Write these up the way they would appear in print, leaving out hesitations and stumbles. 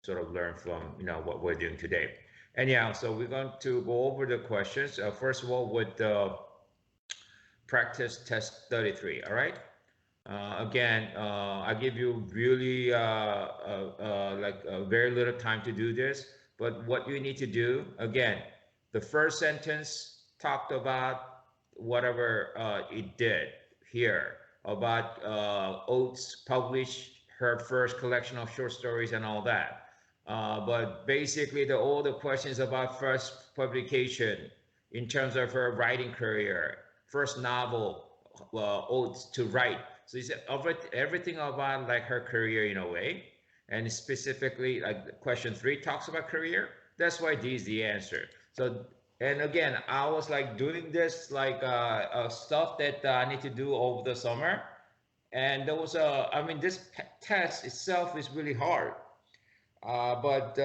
sort of learn from what we're doing today. And yeah, so we're going to go over the questions. First of all, with practice test 33. All right. Again, I give you really very little time to do this, but what you need to do, again, the first sentence talked about whatever it did here about Oates published her first collection of short stories and all that. But basically, all the questions about first publication in terms of her writing career, first novel, Oates to write. So he said everything about like her career in a way, and specifically like question 3 talks about career. That's why D is the answer. So and again, I was like doing this like stuff that I need to do over the summer, and there was I mean, this test itself is really hard, but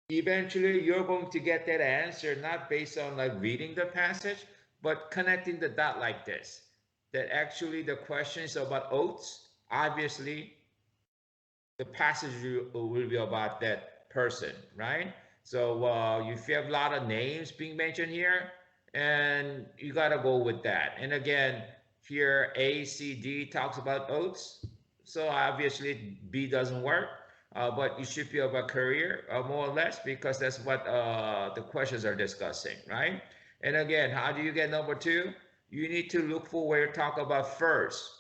eventually you're going to get that answer not based on like reading the passage, but connecting the dot like this, that actually the questions about Oates, obviously the passage will be about that person, right? So if you have a lot of names being mentioned here, and you got to go with that. And again, here A, C, D talks about Oates, so obviously B doesn't work. But it should be about career, more or less, because that's what the questions are discussing, right? And again, how do you get number 2? You need to look for where you talk about first,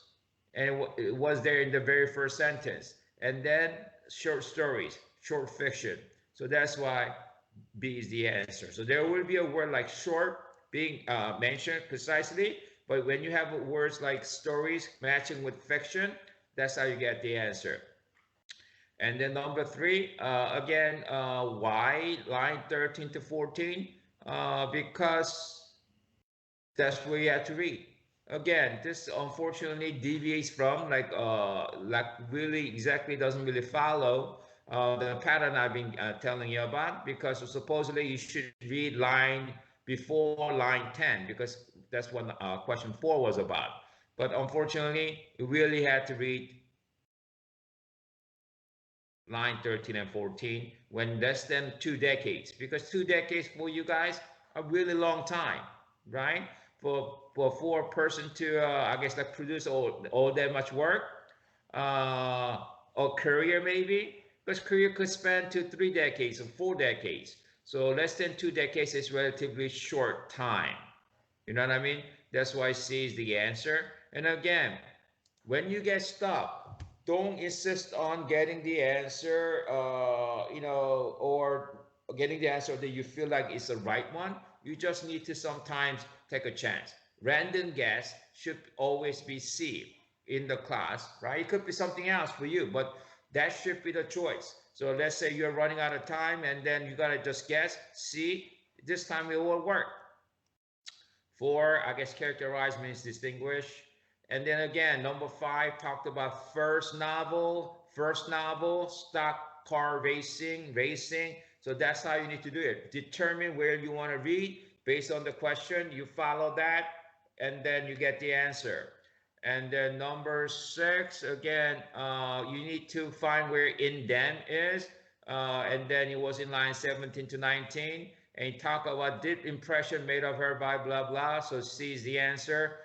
and it was there in the very first sentence, and then short stories, short fiction. So that's why B is the answer. So there will be a word like short being mentioned precisely, but when you have words like stories matching with fiction, that's how you get the answer. And then number 3, again, why line 13 to 14? Because that's where you have to read. Again, this unfortunately deviates from like really exactly doesn't really follow the pattern I've been telling you about, because supposedly you should read line before line 10, because that's what question 4 was about. But unfortunately, you really had to read line 13 and 14 when less than 2 decades, because 2 decades for you guys a really long time, right? For a person to I guess like produce all that much work, or career maybe, because career could span 2 3 decades or 4 decades. So less than 2 decades is relatively short time. You know what I mean? That's why C is the answer. And again, when you get stuck, don't insist on getting the answer, or getting the answer that you feel like is the right one. You just need to sometimes take a chance. Random guess should always be C in the class, right? It could be something else for you, but that should be the choice. So let's say you're running out of time and then you gotta just guess C. This time it will work. 4, I guess characterize means distinguish. And then again, number 5 talked about first novel, stock car racing. So that's how you need to do it. Determine where you want to read based on the question. You follow that, and then you get the answer. And then number 6, again, you need to find where in them is. And then it was in line 17 to 19. And he talked about deep impression made of her by blah, blah. So C is the answer.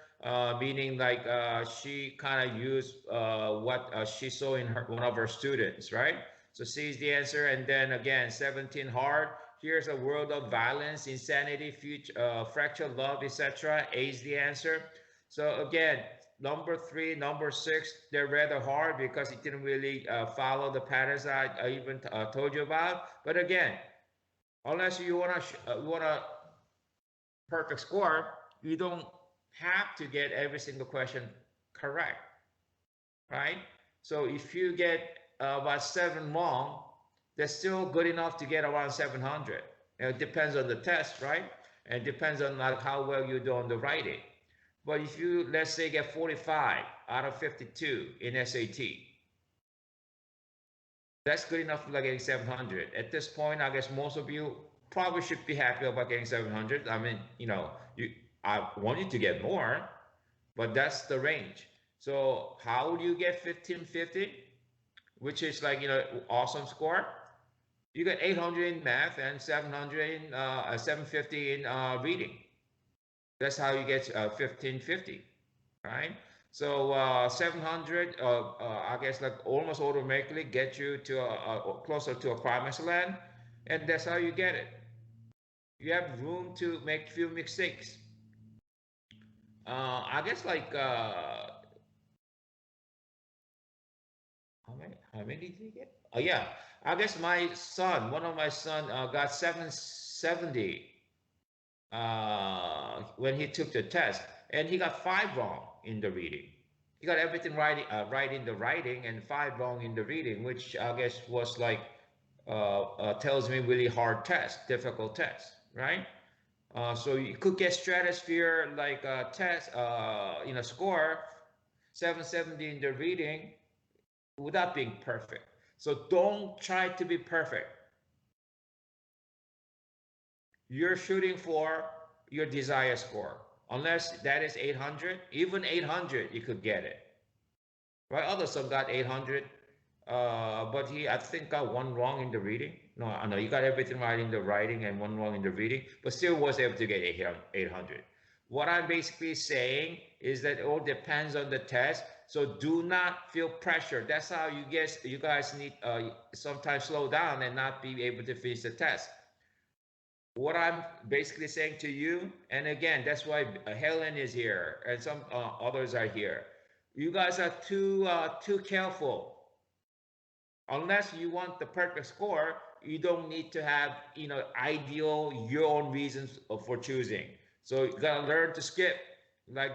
Meaning like she kind of used what she saw in one of her students, right? So C is the answer. And then again, 17 hard. Here's a world of violence, insanity, future, fractured love, etc. A is the answer. So again, number 3, number 6, they're rather hard because it didn't really follow the patterns I even told you about. But again, unless you want a perfect score, you don't have to get every single question correct, right? So if you get about 7 wrong, that's still good enough to get around 700. It depends on the test, right? And it depends on like how well you do on the writing. But if you, let's say, get 45 out of 52 in SAT, that's good enough for like getting 700. At this point, I guess most of you probably should be happy about getting 700. I mean, I want you to get more, but that's the range. So how do you get 1550? which is like, awesome score. You get 800 in math and 700 in 750 in reading. That's how you get 1550, right? So 700, I guess, like almost automatically get you to closer to a promised land, and that's how you get it. You have room to make few mistakes. I guess like how many did he get? Oh yeah, I guess one of my son got 770 when he took the test, and he got five wrong in the reading. He got everything right in the writing and five wrong in the reading, which I guess was like tells me really hard test, difficult test, right? So you could get stratosphere like test, score 770 in the reading without being perfect. So don't try to be perfect. You're shooting for your desired score. Unless that is 800, even 800, you could get it. Right? Other some got 800, but he, I think, got one wrong in the reading. No, I know he got everything right in the writing and one wrong in the reading, but still was able to get 800. What I'm basically saying is that it all depends on the test. So do not feel pressure. That's how you guys need sometimes slow down and not be able to finish the test. What I'm basically saying to you, and again, that's why Helen is here and some others are here. You guys are too careful. Unless you want the perfect score, you don't need to have ideal your own reasons for choosing. So you gotta learn to skip, like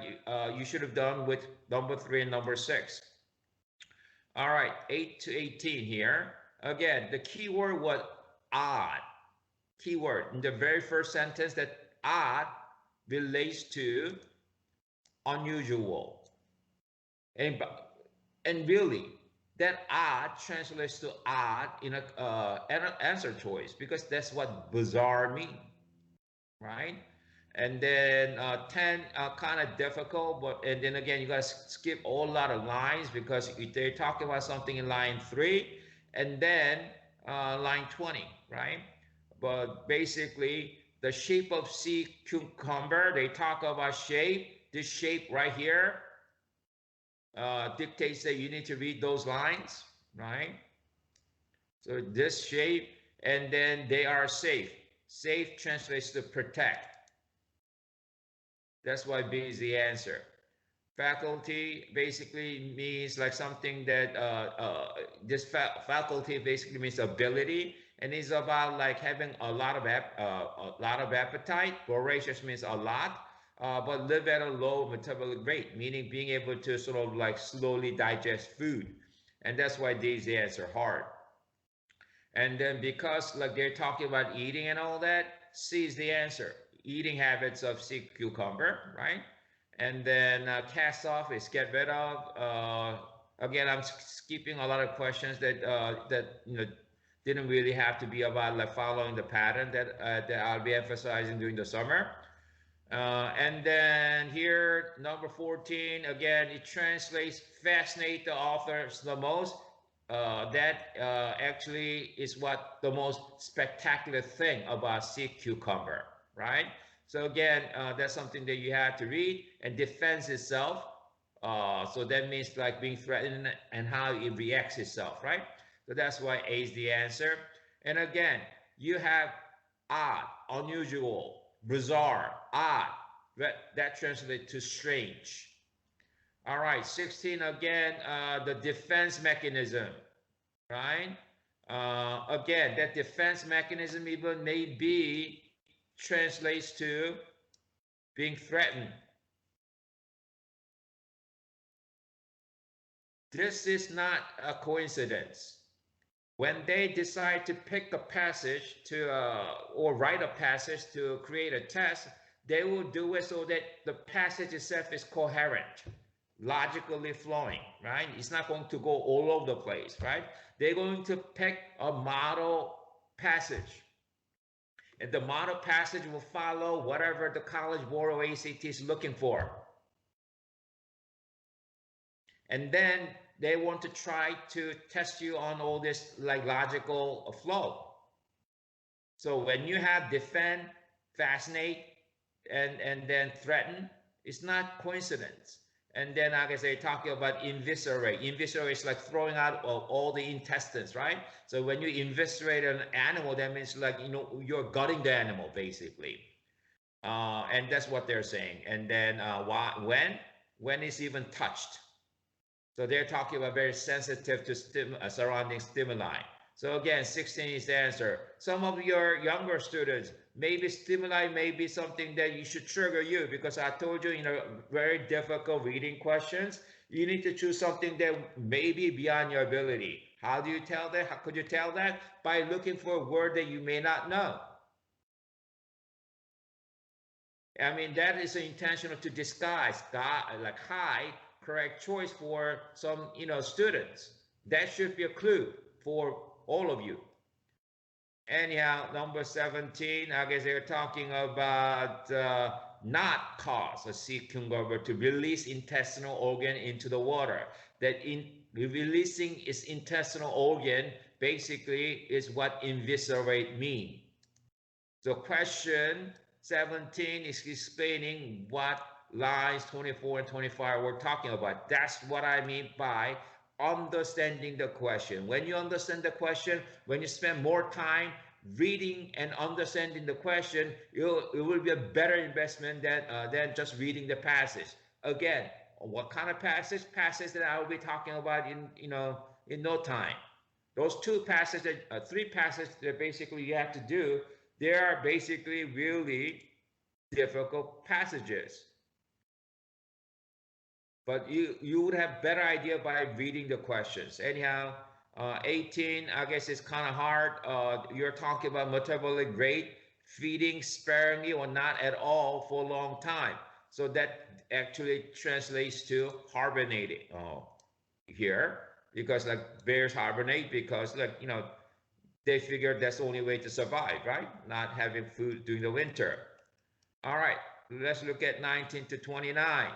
you should have done with number 3 and number 6. All right, 8 to 18 here. Again, the keyword was odd. Keyword in the very first sentence, that odd relates to unusual, and really that odd translates to odd in an answer choice, because that's what bizarre means, right? And then 10 kind of difficult, but and then again you guys skip a whole lot of lines because they're talking about something in line 3 and then line 20, right? But basically the shape of sea cucumber, they talk about shape. This shape right here dictates that you need to read those lines, right? So this shape, and then they are safe. Safe translates to protect. That's why B is the answer. Faculty basically means like something that this faculty basically means ability, and it's about like having a lot of appetite. Voracious means a lot, but live at a low metabolic rate, meaning being able to sort of like slowly digest food, and that's why D is the answer. Hard. And then because like they're talking about eating and all that, C is the answer. Eating habits of sea cucumber, right? And then cast off is get rid of. Again, I'm skipping a lot of questions that didn't really have to be about like following the pattern that I'll be emphasizing during the summer. And then here, number 14, again, it translates fascinate the authors the most. That actually is what the most spectacular thing about sea cucumber, right? So again, that's something that you have to read. And defends itself. So that means like being threatened and how it reacts itself, right? So that's why A is the answer. And again, you have odd, unusual, bizarre, odd. That translates to strange. All right, 16 again, the defense mechanism, right? Again, that defense mechanism even maybe translates to being threatened. This is not a coincidence. When they decide to pick a passage to or write a passage to create a test, they will do it so that the passage itself is coherent, logically flowing, right? It's not going to go all over the place, right? They're going to pick a model passage, and the model passage will follow whatever the College Board or ACT is looking for. And then they want to try to test you on all this like logical flow. So when you have defend, fascinate, and then threaten, it's not coincidence. And then, like I say, talking about eviscerate. Eviscerate is like throwing out all the intestines, right? So when you eviscerate an animal, that means like, you know, you're gutting the animal basically. And that's what they're saying. And then when it's even touched. So they're talking about very sensitive to surrounding stimuli. So again, 16 is the answer. Some of your younger students, maybe stimuli may be something that you should trigger you, because I told you, very difficult reading questions, you need to choose something that may be beyond your ability. How do you tell that? How could you tell that? By looking for a word that you may not know. I mean, that is intentional to disguise, like hide correct choice for some, students. That should be a clue for all of you. Anyhow, number 17, I guess they're talking about not cause a sea cucumber to release intestinal organ into the water. That in releasing its intestinal organ basically is what eviscerate mean. So question 17 is explaining what lines 24 and 25 we're talking about. That's what I mean by understanding the question. When you understand the question, when you spend more time reading and understanding the question, it will be a better investment than just reading the passage. Again, what kind of passage? Passage that I will be talking about in no time. Those three passages that basically you have to do, they are basically really difficult passages. But you would have better idea by reading the questions. Anyhow, 18, I guess it's kind of hard. You're talking about metabolic rate, feeding sparingly or not at all for a long time. So that actually translates to hibernating here, because like bears hibernate because they figure that's the only way to survive, right? Not having food during the winter. All right, let's look at 19 to 29.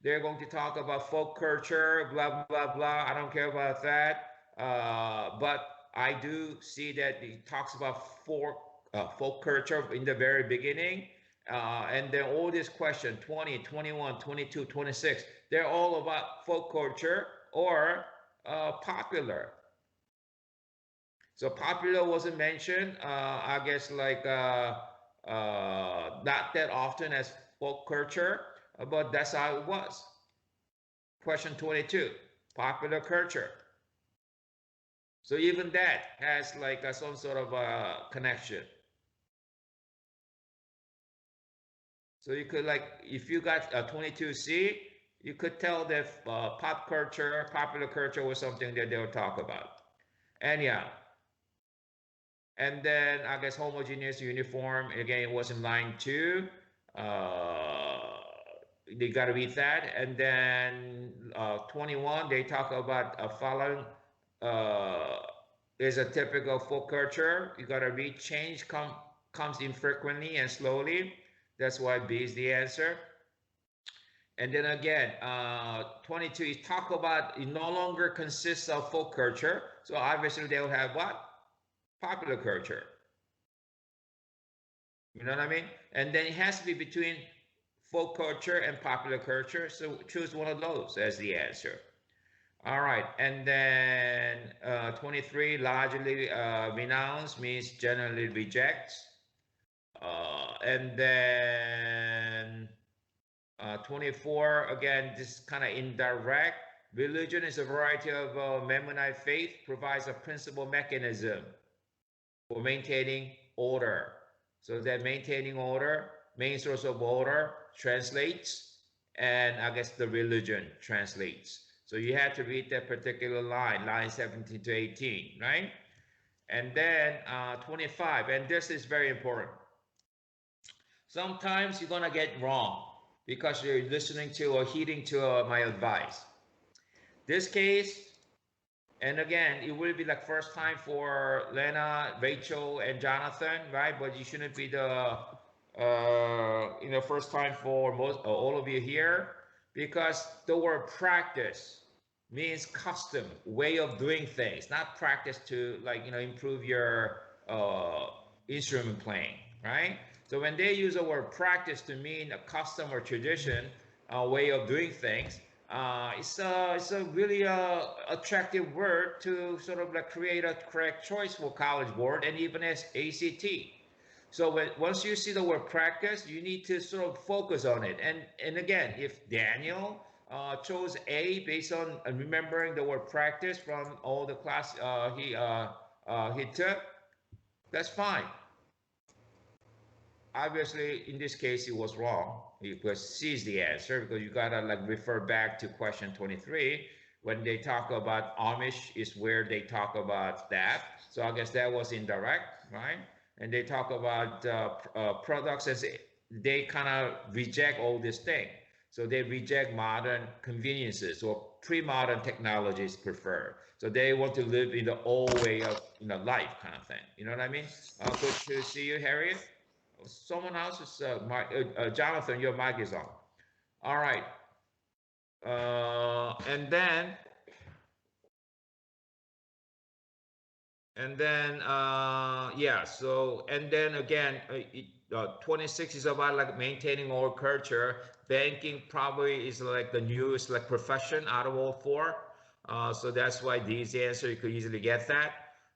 They're going to talk about folk culture, blah, blah, blah. I don't care about that. But I do see that it talks about folk culture in the very beginning. And then all these questions, 20, 21, 22, 26, they're all about folk culture or popular. So popular wasn't mentioned, I guess, like not that often as folk culture, but that's how it was. Question 22, popular culture. So even that has like some sort of a connection. So you could if you got a 22C, you could tell that pop culture, popular culture was something that they'll talk about. Anyhow. And then I guess homogeneous uniform, again, it was in line 2. They got to read that. And then 21, they talk about following is a typical folk culture. You got to read change comes infrequently and slowly. That's why B is the answer. And then again, 22 is talk about it no longer consists of folk culture. So obviously they will have what? Popular culture. You know what I mean? And then it has to be between folk culture and popular culture. So choose one of those as the answer. All right. And then 23, largely renounced means generally rejects. And then 24, again, this kind of indirect. Religion is a variety of Mennonite faith, provides a principal mechanism for maintaining order. So that maintaining order, main source of order translates, and I guess the religion translates. So you have to read that particular line 17 to 18, right? And then 25, and this is very important. Sometimes you're gonna get wrong because you're listening to or heeding to my advice. This case, and again, it will be like first time for Lena, Rachel, and Jonathan, right? But you shouldn't be the first time for all of you here, because the word practice means custom way of doing things, not practice to like improve your instrument playing, right? So when they use the word practice to mean a custom or tradition way of doing things, it's a really attractive word to sort of like create a correct choice for College Board and even as ACT. So once you see the word practice, you need to sort of focus on it. And again, if Daniel chose A based on remembering the word practice from all the class he took, that's fine. Obviously, in this case, it was wrong because C is the answer, because you gotta like refer back to question 23 when they talk about Amish is where they talk about that. So I guess that was indirect, right? And they talk about products as they kind of reject all this thing. So they reject modern conveniences or pre-modern technologies preferred. So they want to live in the old way of life kind of thing. You know what I mean? Good to see you, Harriet. Someone else is Jonathan. Your mic is on. All right. And then yeah. So and then again, 26 is about like maintaining our culture. Banking probably is like the newest like profession out of all four. So that's why these answer you could easily get that.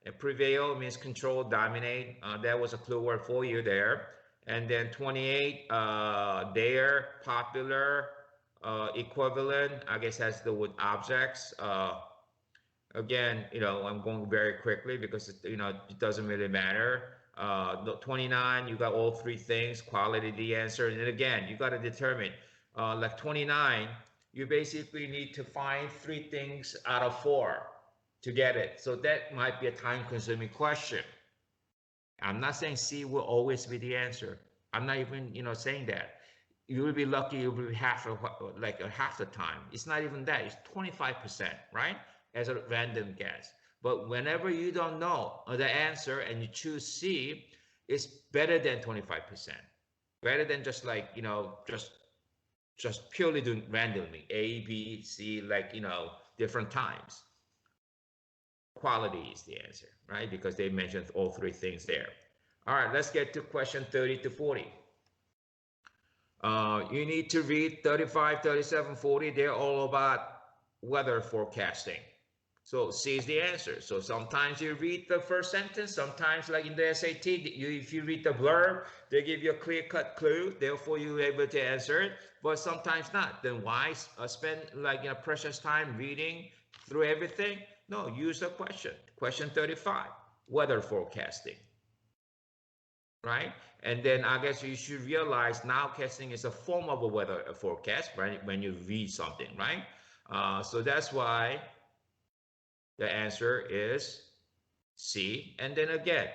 And prevail means control, dominate. That was a clue word for you there. And then 28, there, popular, equivalent, I guess has the word objects. Again, I'm going very quickly because it doesn't really matter. 29, you got all three things, quality, the answer. And then again, you got to determine, like 29, you basically need to find three things out of four to get it. So that might be a time-consuming question. I'm not saying C will always be the answer. I'm not even, saying that. You will be lucky. You will be half the time. It's not even that. It's 25%, right? As a random guess. But whenever you don't know the answer and you choose C, it's better than 25%. Better than just like, just purely doing randomly A, B, C, like, different times. Quality is the answer, right? Because they mentioned all three things there. All right, let's get to question 30 to 40. You need to read 35, 37, 40. They're all about weather forecasting. So C is the answer. So sometimes you read the first sentence. Sometimes, like in the SAT, if you read the blurb, they give you a clear-cut clue. Therefore, you're able to answer it. But sometimes not. Then why spend like precious time reading through everything? No, use a question. Question 35, weather forecasting. Right? And then I guess you should realize nowcasting is a form of a weather forecast, right? When you read something, right? So that's why the answer is C. And then again,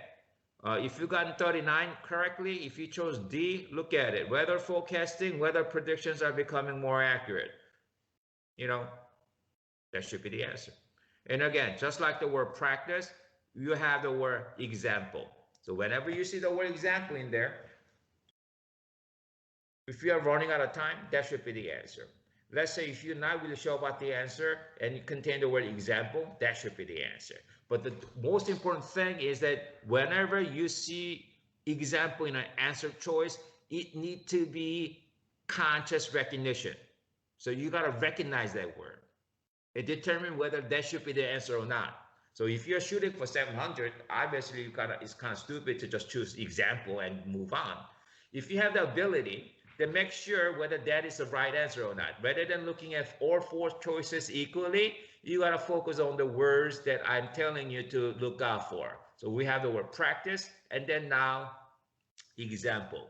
if you got 39 correctly, if you chose D, look at it. Weather forecasting, weather predictions are becoming more accurate. That should be the answer. And again, just like the word practice, you have the word example. So whenever you see the word example in there, if you are running out of time, that should be the answer. Let's say if you're not really sure about the answer and you contain the word example, that should be the answer. But the most important thing is that whenever you see example in an answer choice, it needs to be conscious recognition. So you got to recognize that word and determine whether that should be the answer or not. So if you're shooting for 700, obviously it's kind of stupid to just choose example and move on. If you have the ability, then make sure whether that is the right answer or not. Rather than looking at all four choices equally, you got to focus on the words that I'm telling you to look out for. So we have the word practice and then now example,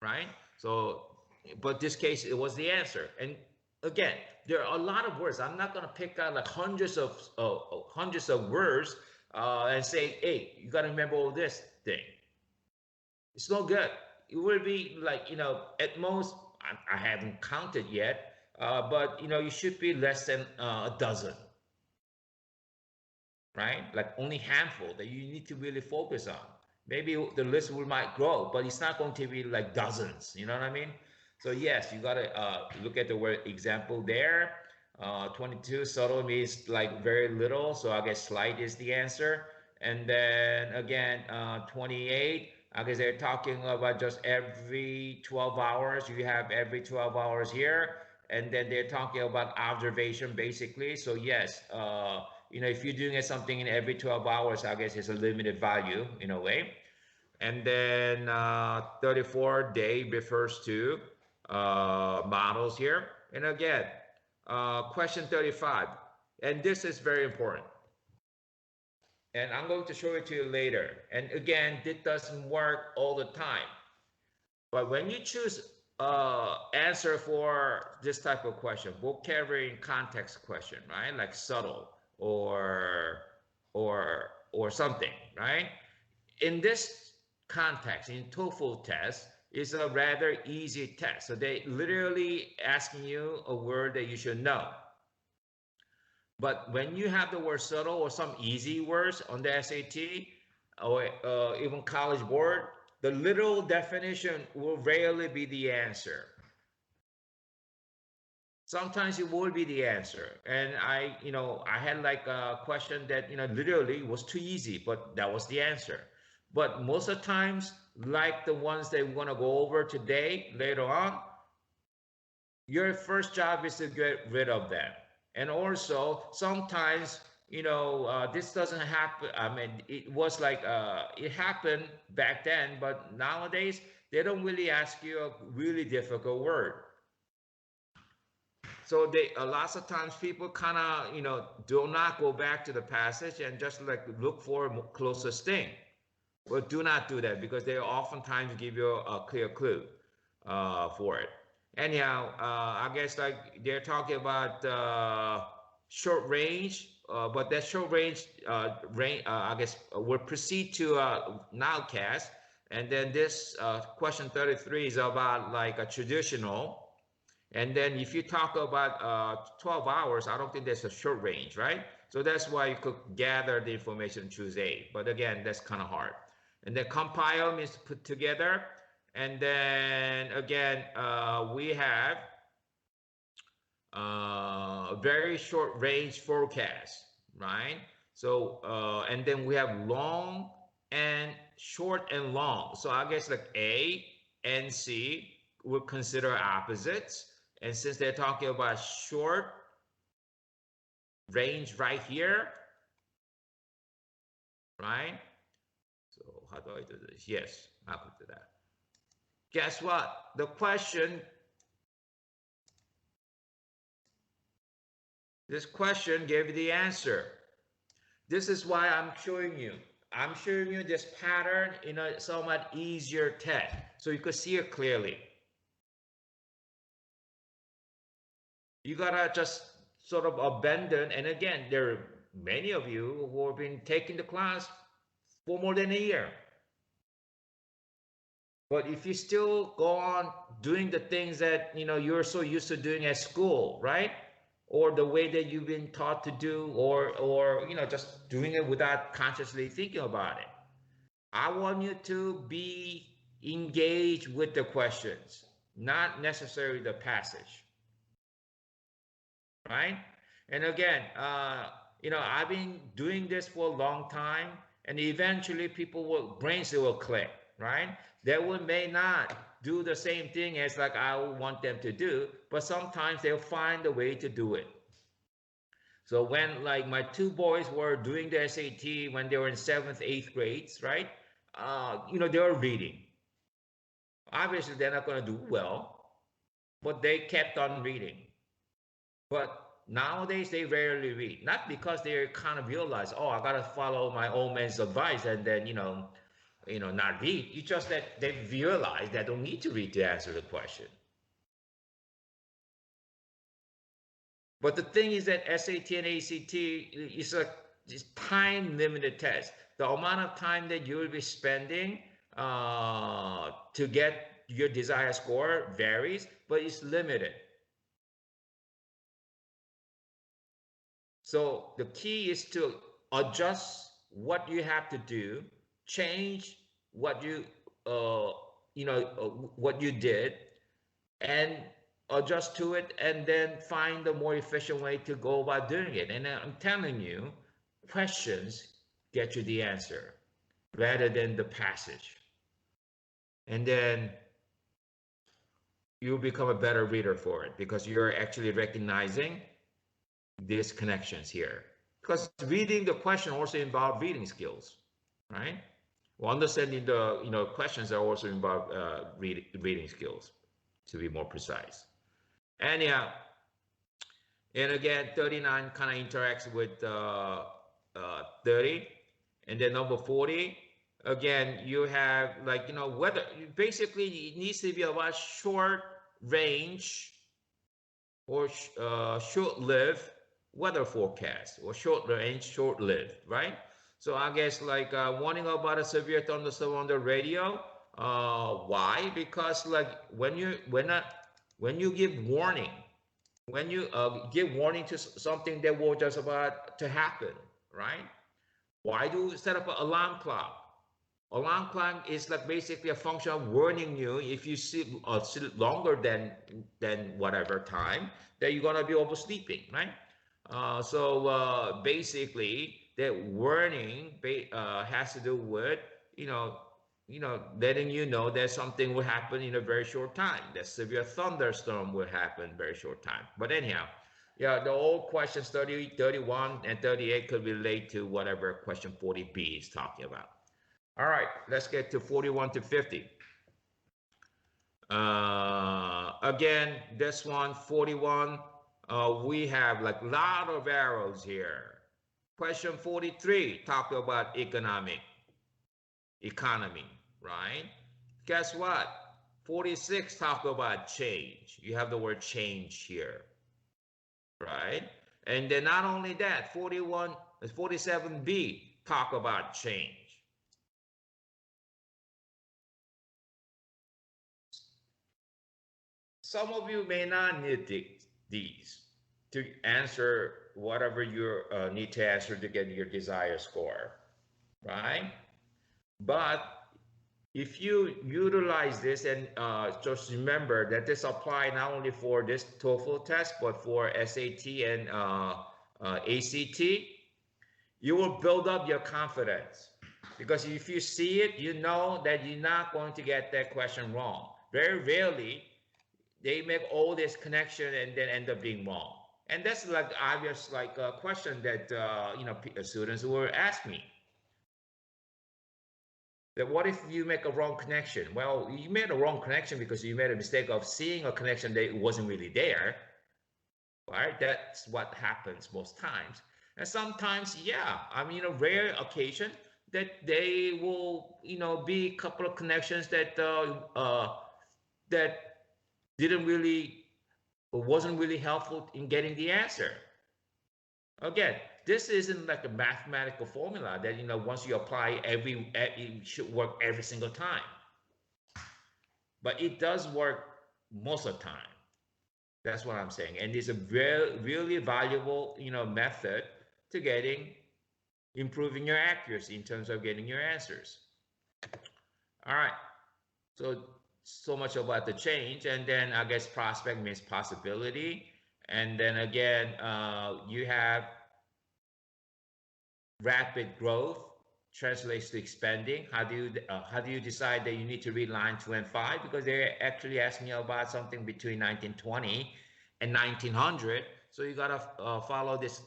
right? So, but this case, it was the answer. And again, there are a lot of words. I'm not going to pick out like hundreds of words and say, hey, you got to remember all this thing. It's no good. It will be like, at most, I haven't counted yet, but, you should be less than a dozen, right? Like only handful that you need to really focus on. Maybe the list might grow, but it's not going to be like dozens. You know what I mean? So yes, you got to look at the word example there. 22 subtle means like very little, so I guess slight is the answer. And then again, 28, I guess they're talking about just every 12 hours. You have every 12 hours here. And then they're talking about observation basically. So yes, if you're doing something in every 12 hours, I guess it's a limited value in a way. And then 34 day refers to models here. And again, question 35, and this is very important. And I'm going to show it to you later. And again, this doesn't work all the time. But when you choose answer for this type of question, vocabulary and context question, right? Like subtle or something, right? In this context, in TOEFL test, is a rather easy test. So they literally asking you a word that you should know. But when you have the word subtle or some easy words on the SAT or even College Board, the literal definition will rarely be the answer. Sometimes it will be the answer. And I had like a question that, literally was too easy, but that was the answer. But most of the times, like the ones that we're going to go over today, later on, your first job is to get rid of them. And also, sometimes, this doesn't happen. I mean, it was like, it happened back then, but nowadays, they don't really ask you a really difficult word. So lots of times people kind of, do not go back to the passage and just like look for closest thing. Well, do not do that because they oftentimes give you a clear clue for it. Anyhow, I guess like they're talking about short range, but that short range, I guess we'll proceed to nowcast. And then this question 33 is about like a traditional. And then if you talk about 12 hours, I don't think that's a short range, right? So that's why you could gather the information and choose A. But again, that's kind of hard. And then compile means put together. And then again, we have very short range forecast, right? So, and then we have long and short and long. So I guess like A and C would consider opposites. And since they're talking about short range right here, right? So how do I do this? Yes, I could do that. Guess what? The question, this question gave you the answer. This is why I'm showing you. I'm showing you this pattern in a somewhat easier test, so you could see it clearly. You gotta just sort of abandon, and again, there are many of you who have been taking the class for more than a year. But if you still go on doing the things that you're so used to doing at school, right? Or the way that you've been taught to do, or just doing it without consciously thinking about it. I want you to be engaged with the questions, not necessarily the passage. Right? And again, I've been doing this for a long time, and eventually brains will click, right? They may not do the same thing as like I want them to do, but sometimes they'll find a way to do it. So when like my two boys were doing the SAT when they were in 7th, 8th grades, right? They were reading. Obviously, they're not going to do well, but they kept on reading. But nowadays, they rarely read. Not because they kind of realize, oh, I got to follow my old man's advice and then, not read. It's just that they realize they don't need to read to answer the question. But the thing is that SAT and ACT is a time-limited test. The amount of time that you will be spending to get your desired score varies, but it's limited. So the key is to adjust what you have to do, change what you what you did, and adjust to it and then find a more efficient way to go about doing it. And I'm telling you, questions get you the answer rather than the passage. And then you become a better reader for it because you're actually recognizing these connections here. Because reading the question also involves reading skills, right? Well, understanding the questions are also involve reading skills, to be more precise. Anyhow, and again, 39 kind of interacts with 30, and then number 40. Again, you have whether basically it needs to be about short range or short-lived weather forecast, or short range, short-lived, right? So I guess warning about a severe thunderstorm on the radio. Why? Because when you give warning, when you give warning to something that was just about to happen, right? Why do you set up an alarm clock? Alarm clock is basically a function of warning you if you sit longer than whatever time that you're gonna be oversleeping, right? So basically, that warning has to do with letting you know that something will happen in a very short time. That severe thunderstorm will happen very short time. But anyhow, yeah, the old questions 30, 31, and 38 could relate to whatever question 40B is talking about. All right, let's get to 41 to 50. Again, this one, 41, we have a lot of arrows here. Question 43, talk about economy, right? Guess what? 46, talk about change. You have the word change here, right? And then not only that, 47B, talk about change. Some of you may not need these to answer whatever you need to answer to get your desired score, right? But if you utilize this and just remember that this applies not only for this TOEFL test, but for SAT and ACT, you will build up your confidence. Because if you see it, you know that you're not going to get that question wrong. Very rarely, they make all this connection and then end up being wrong. And that's obvious a question that students will ask me. That what if you make a wrong connection? Well, you made a wrong connection because you made a mistake of seeing a connection that wasn't really there, right? That's what happens most times. And sometimes, yeah, I mean, a rare occasion that they will, be a couple of connections that that didn't really, or wasn't really helpful in getting the answer. Again, this isn't like a mathematical formula that once you apply it should work every single time. But it does work most of the time. That's what I'm saying. And it's a really valuable method to improving your accuracy in terms of getting your answers. All right. So much about the change. And then I guess prospect means possibility. And then again, you have rapid growth translates to expanding. How do you decide that you need to read line 2 and 5? Because they're actually asking you about something between 1920 and 1900. So you gotta follow this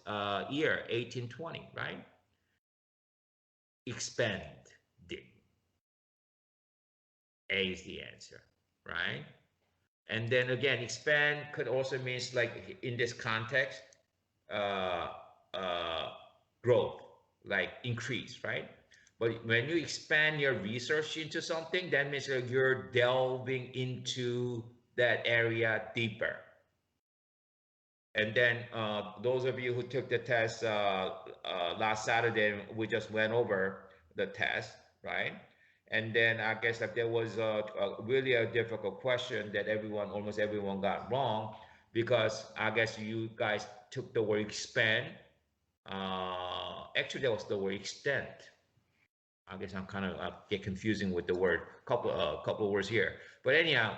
year, 1820, right? Expand. A is the answer, right? And then again, expand could also means in this context, growth, increase, right? But when you expand your research into something, that means you're delving into that area deeper. And then those of you who took the test last Saturday, we just went over the test, right? And then I guess there was really a difficult question that almost everyone got wrong, because I guess you guys took the word expand. Actually, that was the word extent. I guess I'm kind of get confusing with the word couple of words here. But anyhow,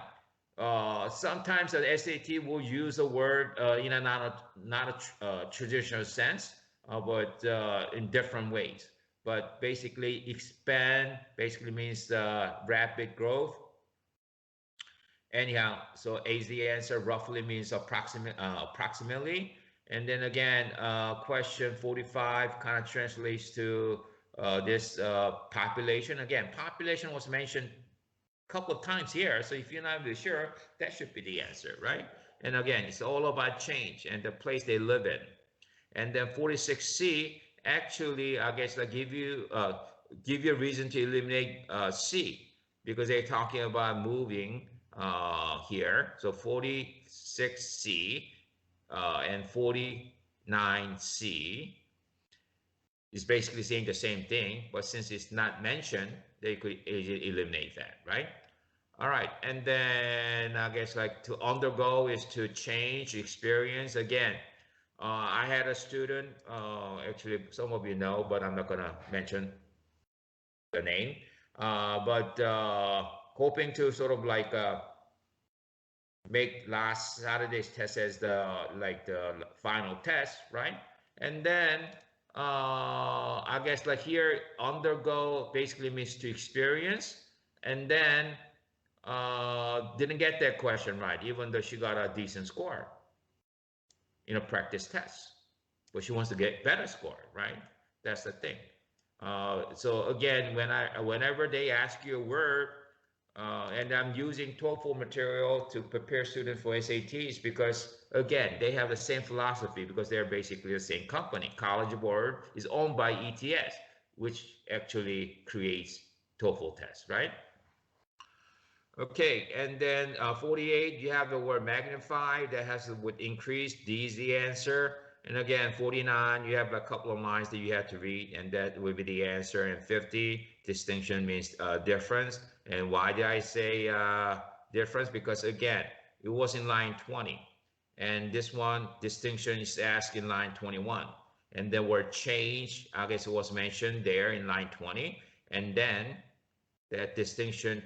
Sometimes the SAT will use a word in a not a traditional sense, but in different ways. But basically, expand basically means rapid growth. Anyhow, so A is the answer. Roughly means approximately. And then again, question 45 kind of translates to this population. Again, population was mentioned couple of times here. So if you're not really sure, that should be the answer, right? And again, it's all about change and the place they live in. And then 46C, actually, I guess I give you a reason to eliminate C because they're talking about moving here. So 46C and 49C is basically saying the same thing, but since it's not mentioned, they could eliminate that, right? All right, and then I guess like to undergo is to change, experience. Again, I had a student, actually some of you know, but I'm not gonna mention the name, but hoping to sort of like make last Saturday's test as the final test, right? And then I guess like here, undergo basically means to experience, and then didn't get that question right, even though she got a decent score in a practice test, but she wants to get better score, right? That's the thing. So again, whenever they ask you a word, and I'm using TOEFL material to prepare students for SATs because, again, they have the same philosophy because they're basically the same company. College Board is owned by ETS, which actually creates TOEFL tests, right? Okay, and then 48, you have the word magnify. That has to with increase. D is the answer. And again, 49, you have a couple of lines that you have to read, and that will be the answer. And 50, distinction means difference. And why did I say difference? Because again, it was in line 20. And this one, distinction, is asked in line 21. And the word change, I guess it was mentioned there in line 20. And then that distinction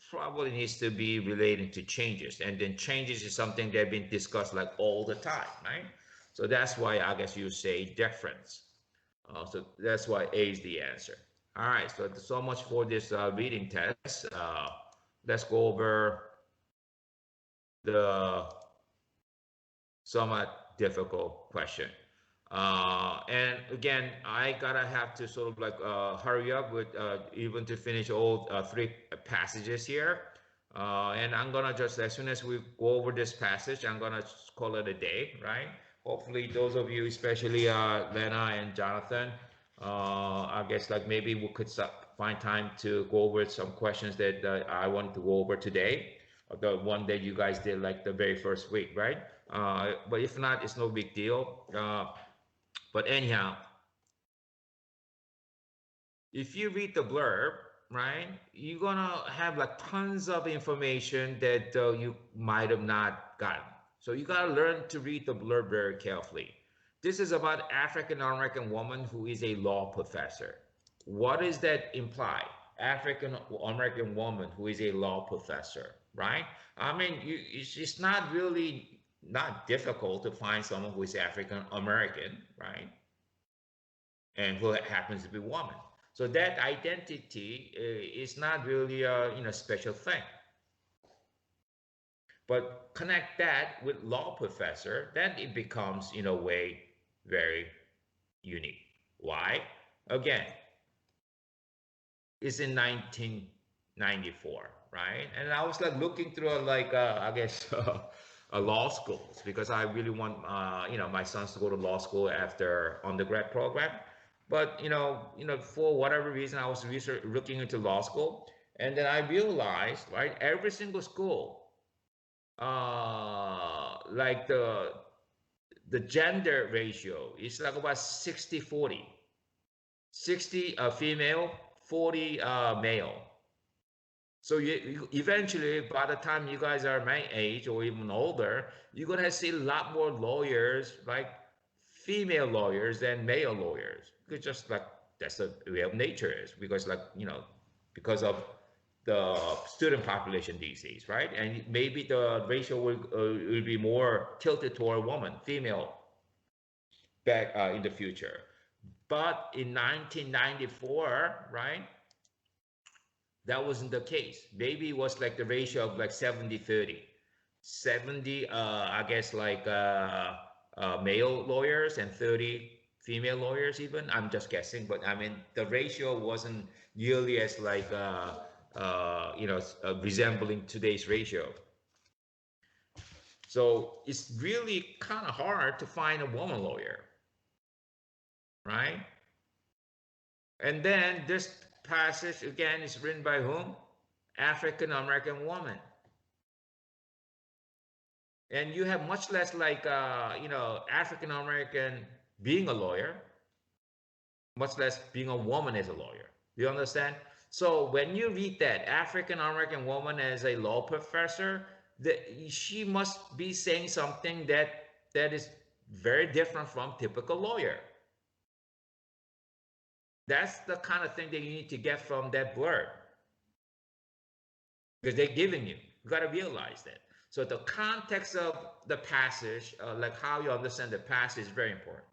probably needs to be related to changes. And then changes is something that have been discussed like all the time, right? So that's why I guess you say difference. So that's why A is the answer. All right, so much for this reading test. Let's go over the somewhat difficult question. And again, I gotta have to sort of like hurry up with even to finish all three passages here. And I'm gonna just, as soon as we go over this passage, I'm gonna call it a day, right? Hopefully those of you, especially Lena and Jonathan, I guess like maybe we could find time to go over some questions that I wanted to go over today. The one that you guys did like the very first week, right? But if not, it's no big deal. But anyhow, if you read the blurb, right, you're gonna have like tons of information that you might have not gotten. So you gotta learn to read the blurb very carefully. This is about African American woman who is a law professor. What does that imply? African American woman who is a law professor, right? I mean, it's not really not difficult to find someone who is African American, right? And who happens to be a woman. So that identity is not really a special thing. But connect that with law professor, then it becomes in a way very unique. Why? Again, it's in 1994, right? And I was like looking through like I guess law schools because I really want my sons to go to law school after undergrad program. But for whatever reason, I was looking into law school, and then I realized, right, every single school, like the gender ratio is like about 60-40. 60 female, 40 male. So you eventually, by the time you guys are my age or even older, you're gonna see a lot more lawyers, like female lawyers than male lawyers. Because just like that's the way of nature is. Because like because of the student population these days, right? And maybe the ratio will be more tilted toward woman, female, back in the future. But in 1994, right, that wasn't the case. Maybe it was like the ratio of like 70-30. 70, I guess, like male lawyers and 30 female lawyers even. I'm just guessing, but I mean, the ratio wasn't nearly as like, resembling today's ratio. So it's really kind of hard to find a woman lawyer, right? And then this passage again is written by whom? African American woman. And you have much less like African American being a lawyer, much less being a woman as a lawyer. Do you understand? So when you read that African American woman as a law professor, she must be saying something that is very different from typical lawyer. That's the kind of thing that you need to get from that blurb, because they're giving you. You got to realize that. So the context of the passage, like how you understand the passage, is very important.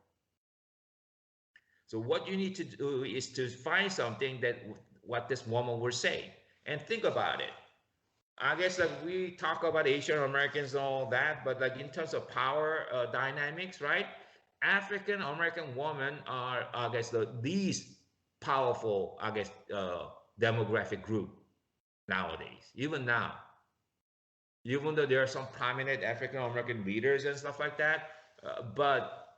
So what you need to do is to find something that what this woman will say, and think about it. I guess like we talk about Asian Americans and all that, but like in terms of power dynamics, right? African American women are, I guess, the least powerful, I guess, demographic group nowadays, even now. Even though there are some prominent African American leaders and stuff like that, but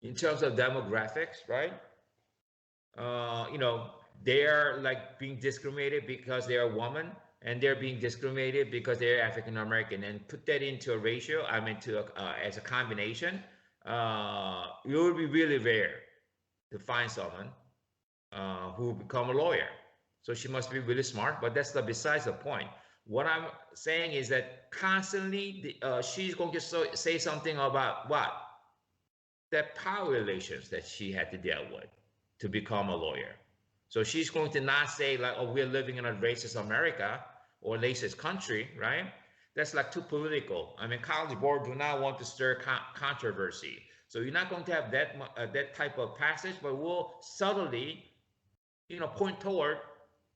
in terms of demographics, right? They're like being discriminated because they're a woman, and they're being discriminated because they're African American. And put that into a ratio, I mean, as a combination, it would be really rare to find someone who become a lawyer. So she must be really smart, but that's besides the point. What I'm saying is that constantly she's going to say something about what? That power relations that she had to deal with to become a lawyer. So she's going to not say like, oh, we're living in a racist America or racist country, right? That's like too political. I mean, College Board do not want to stir controversy. So you're not going to have that type of passage, but we'll subtly, point toward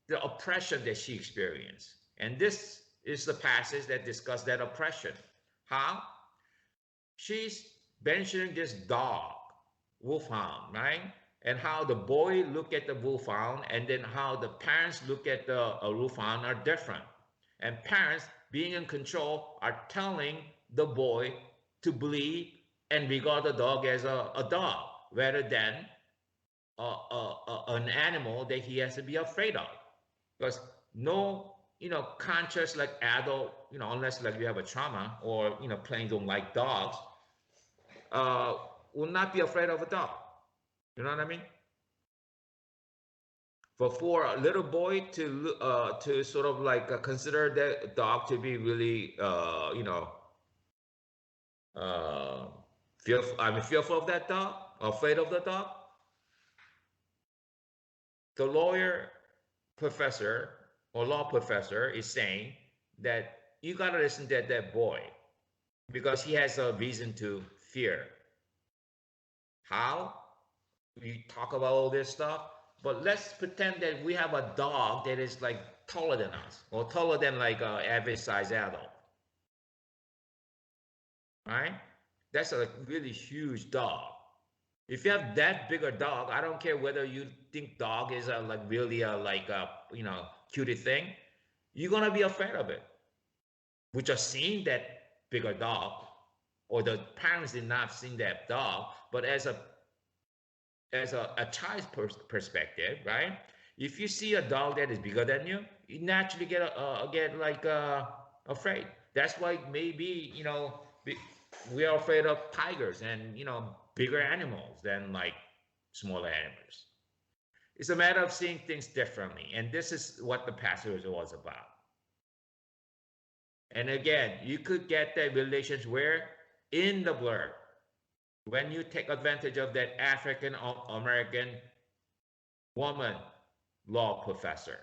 the oppression that she experienced. And this is the passage that discusses that oppression. How? She's mentioning this dog, wolfhound, right? And how the boy look at the wolfhound, and then how the parents look at the wolfhound are different. And parents, being in control, are telling the boy to believe and regard the dog as a dog, rather than an animal that he has to be afraid of. Because no, conscious like adult, unless like you have a trauma or plain don't like dogs, will not be afraid of a dog. You know what I mean? But for a little boy to sort of like consider that dog to be really fearful of that dog, afraid of the dog. The lawyer professor or law professor is saying that you got to listen to that boy because he has a reason to fear. How? We talk about all this stuff, but let's pretend that we have a dog that is like taller than us or taller than like an average size adult. Right? That's a really huge dog. If you have that bigger dog, I don't care whether you think dog is like really a cutie thing, you're gonna be afraid of it. We just seen that bigger dog, or the parents did not see that dog, but as a child's perspective, right? If you see a dog that is bigger than you, you naturally get afraid. That's why maybe we are afraid of tigers and bigger animals than like smaller animals. It's a matter of seeing things differently, and this is what the passage was about. And again, you could get that relations where in the blurb, when you take advantage of that African American woman law professor.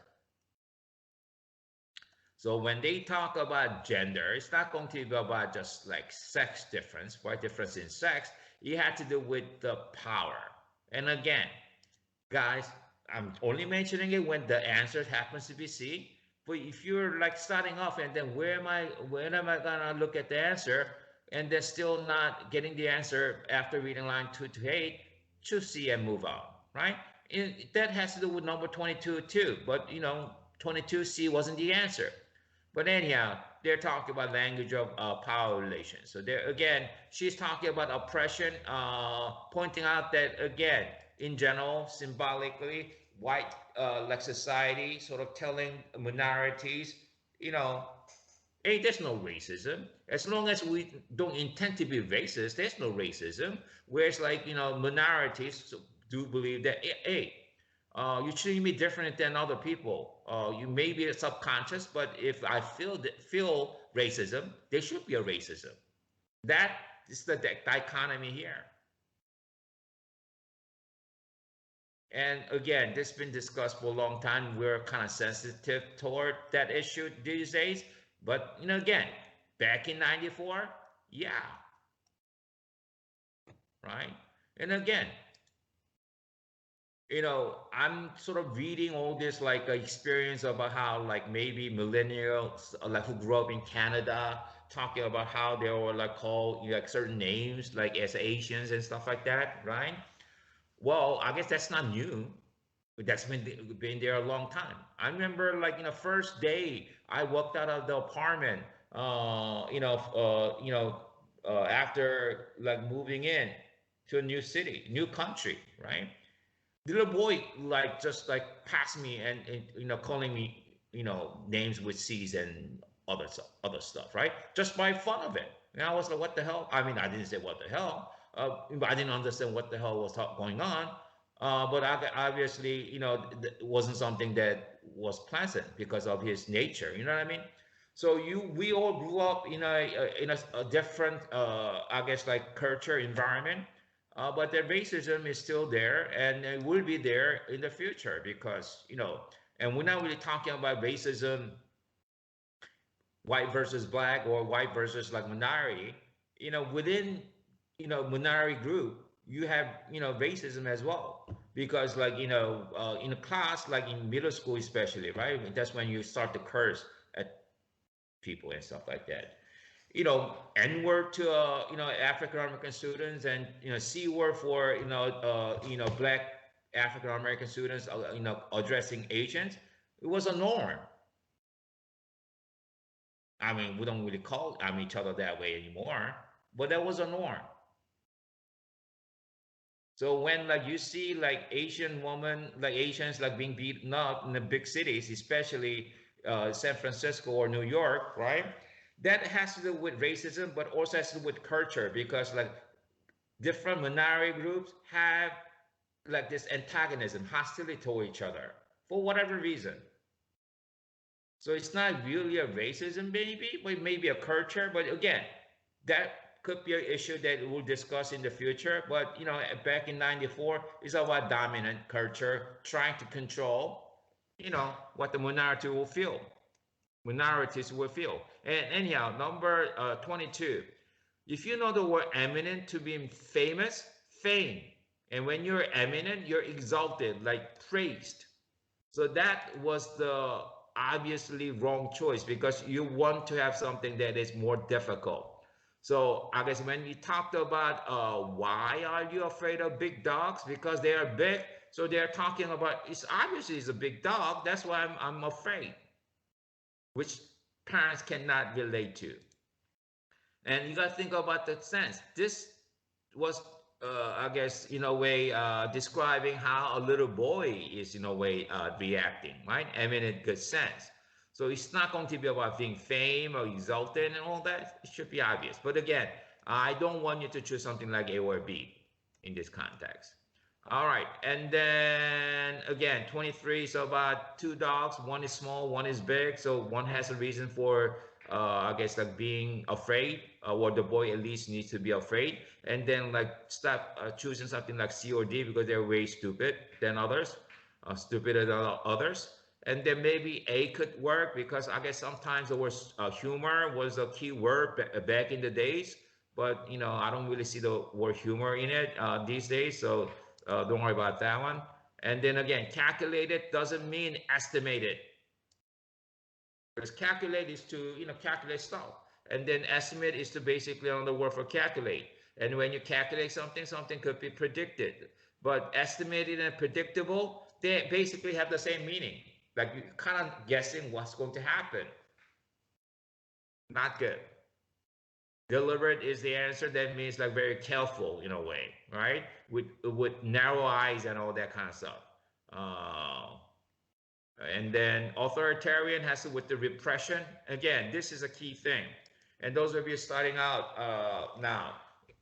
So when they talk about gender, it's not going to be about just like sex difference, right? Difference in sex. It had to do with the power. And again, guys, I'm only mentioning it when the answer happens to be C. But if you're like starting off and then when am I gonna look at the answer and then still not getting the answer after reading line 2 to 8, choose C and move on, right? And that has to do with number 22 too. But 22C wasn't the answer. But anyhow, they're talking about language of power relations. So there again, she's talking about oppression, pointing out that again, in general, symbolically, white like society sort of telling minorities, hey, there's no racism. As long as we don't intend to be racist, there's no racism. Whereas like, minorities do believe that, hey, you treat me different than other people. You may be subconscious, but if I feel racism, there should be a racism. That is the dichotomy here. And again, this has been discussed for a long time. We're kind of sensitive toward that issue these days. But, again, back in 94, yeah. Right? And again, I'm sort of reading all this like experience about how like maybe millennials like who grew up in Canada talking about how they were like called like certain names like as Asians and stuff like that, right? Well, I guess that's not new. That's been there a long time. I remember like first day I walked out of the apartment, after like moving in to a new city, new country, right? The little boy like just like passed me and calling me names with C's and other stuff, right? Just by fun of it. And I was like, what the hell? I mean, I didn't say what the hell, but I didn't understand what the hell was going on. But obviously, it wasn't something that was pleasant because of his nature. You know what I mean? So we all grew up in a different, I guess, like culture environment. But the racism is still there and it will be there in the future because, and we're not really talking about racism, white versus black or white versus like minority. Within, minority group, you have, racism as well. Because like, in a class, like in middle school especially, right? That's when you start to curse at people and stuff like that. N-word to African American students and C-word for black African American students addressing Asians. It was a norm. I mean, we don't really call each other that way anymore, but that was a norm. So when like you see like Asian women, like Asians like being beaten up in the big cities, especially San Francisco or New York, right? That has to do with racism, but also has to do with culture because like different minority groups have like this antagonism, hostility to each other for whatever reason. So it's not really a racism, maybe, but maybe a culture. But again, that could be an issue that we'll discuss in the future. But back in '94, it's about dominant culture trying to control, what the minority will feel. Minorities will feel. And anyhow, number 22. If you know the word eminent to be famous, fame. And when you're eminent, you're exalted, like praised. So that was the obviously wrong choice because you want to have something that is more difficult. So I guess when we talked about why are you afraid of big dogs? Because they are big. So they're talking about it's obviously it's a big dog. That's why I'm afraid, which parents cannot relate to. And you got to think about the sense. This was, I guess, in a way, describing how a little boy is, in a way, reacting, right? I mean, in good sense. So it's not going to be about being fame or exalted and all that. It should be obvious. But again, I don't want you to choose something like A or B in this context. All right. And then again, 23. So about two dogs. One is small, one is big. So one has a reason for, I guess, like being afraid, or the boy at least needs to be afraid. And then like stop choosing something like C or D because they're way stupid than others. stupider than others. And then maybe A could work because I guess sometimes the word humor was a key word back in the days. But I don't really see the word humor in it these days, so don't worry about that one. And then again, calculated doesn't mean estimated. Because calculate is to calculate stuff, and then estimate is to basically another word for calculate. And when you calculate something, something could be predicted. But estimated and predictable, they basically have the same meaning. Like you're kind of guessing what's going to happen. Not good. Deliberate is the answer. That means like very careful in a way, right? With narrow eyes and all that kind of stuff. And then authoritarian has to do with the repression. Again, this is a key thing. And those of you starting out now,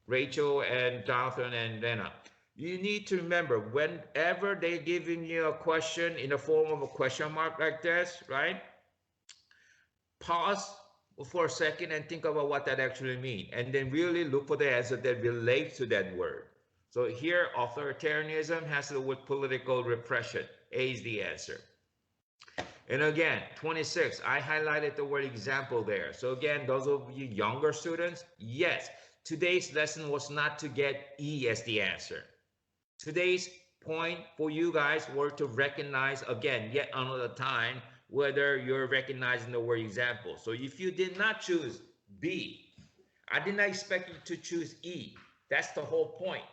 Rachel and Jonathan and Lena, you need to remember whenever they're giving you a question in the form of a question mark like this, right? Pause for a second and think about what that actually means. And then really look for the answer that relates to that word. So here, authoritarianism has to do with political repression. A is the answer. And again, 26, I highlighted the word example there. So again, those of you younger students, yes, today's lesson was not to get E as the answer. Today's point for you guys were to recognize, again, yet another time, whether you're recognizing the word example. So if you did not choose B, I did not expect you to choose E. That's the whole point,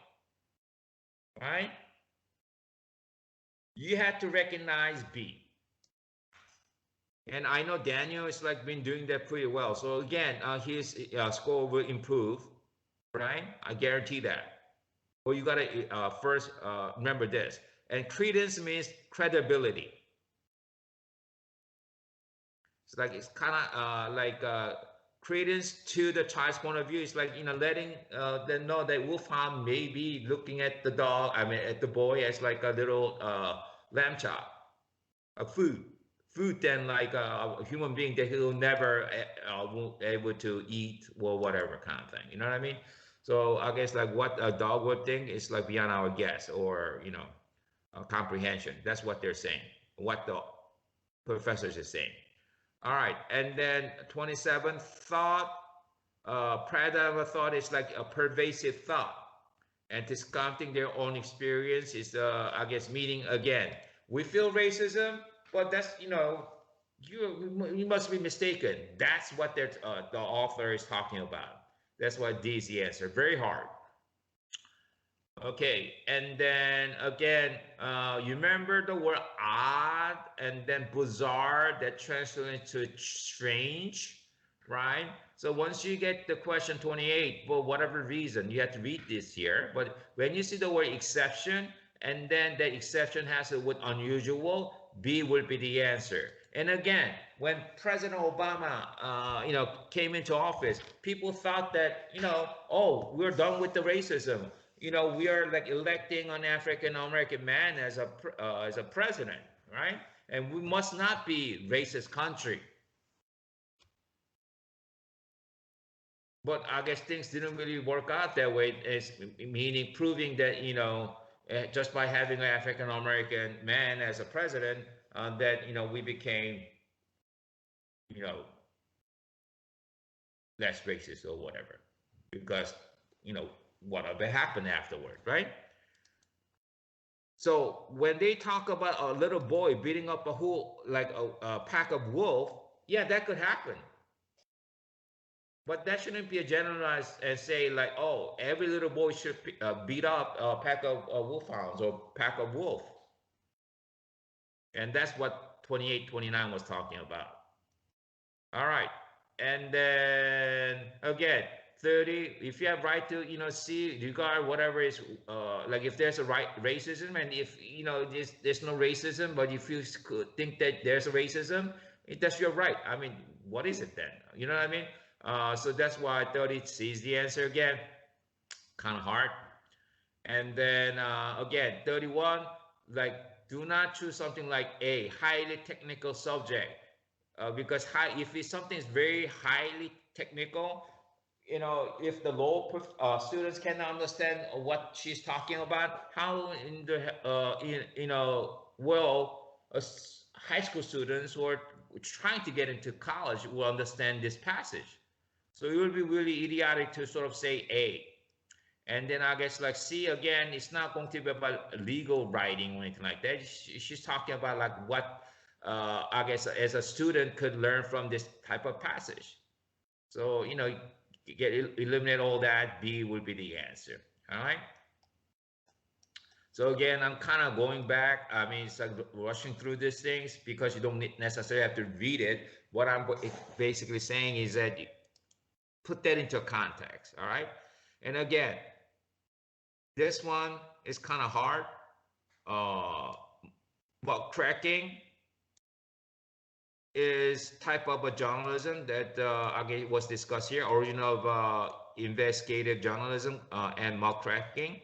right? You had to recognize B. And I know Daniel is like been doing that pretty well. So again, his score will improve, right? I guarantee that. Well, you gotta first remember this. And credence means credibility. It's kind of like credence to the child's point of view. It's like letting them know that Wolfhound may be looking at the dog. I mean, at the boy as like a little lamb chop, a food than like a human being that he'll never won't be able to eat or whatever kind of thing. You know what I mean? So I guess like what a dog would think is like beyond our guess or comprehension. That's what they're saying. What the professors are saying. All right, and then 27, thought. Paradigm of thought is like a pervasive thought, and discounting their own experience is, I guess, meaning again. We feel racism, but that's you must be mistaken. That's what the author is talking about. That's why D is the answer. Very hard. Okay, and then again, you remember the word odd and then bizarre that translates to strange, right? So once you get the question 28, for whatever reason, you have to read this here. But when you see the word exception, and then that exception has the word unusual, B will be the answer. And again, when President Obama, came into office, people thought that, oh, we're done with the racism. We are like electing an African American man as a president, right? And we must not be racist country. But I guess things didn't really work out that way. It's meaning proving that just by having an African American man as a president, that we became less racist or whatever, because whatever happened afterward, right? So when they talk about a little boy beating up a whole a pack of wolves, yeah, that could happen. But that shouldn't be a generalized and say like, oh, every little boy should beat up a pack of wolfhounds or pack of wolf. And that's what 28, 29 was talking about. All right. And then again, 30, if you have right to, see, regard whatever is, like if there's a right racism, and if, there's no racism, but if you think that there's a racism, that's your right. I mean, what is it then? You know what I mean? So that's why 30 is the answer again. Kind of hard. And then again, 31, like do not choose something like a highly technical subject, because if it's something is very highly technical, if the law students cannot understand what she's talking about, how in the well, high school students who are trying to get into college will understand this passage. So it will be really idiotic to sort of say A. And then I guess like C again, it's not going to be about legal writing or anything like that. She's talking about like what I guess as a student could learn from this type of passage. So, you know, eliminate all that, B would be the answer. All right. So again, I'm kind of going back. I mean, it's like rushing through these things because you don't necessarily have to read it. What I'm basically saying is that you put that into context. All right. And again, this one is kind of hard. But cracking is type of a journalism that again was discussed here, origin of investigative journalism and muckraking.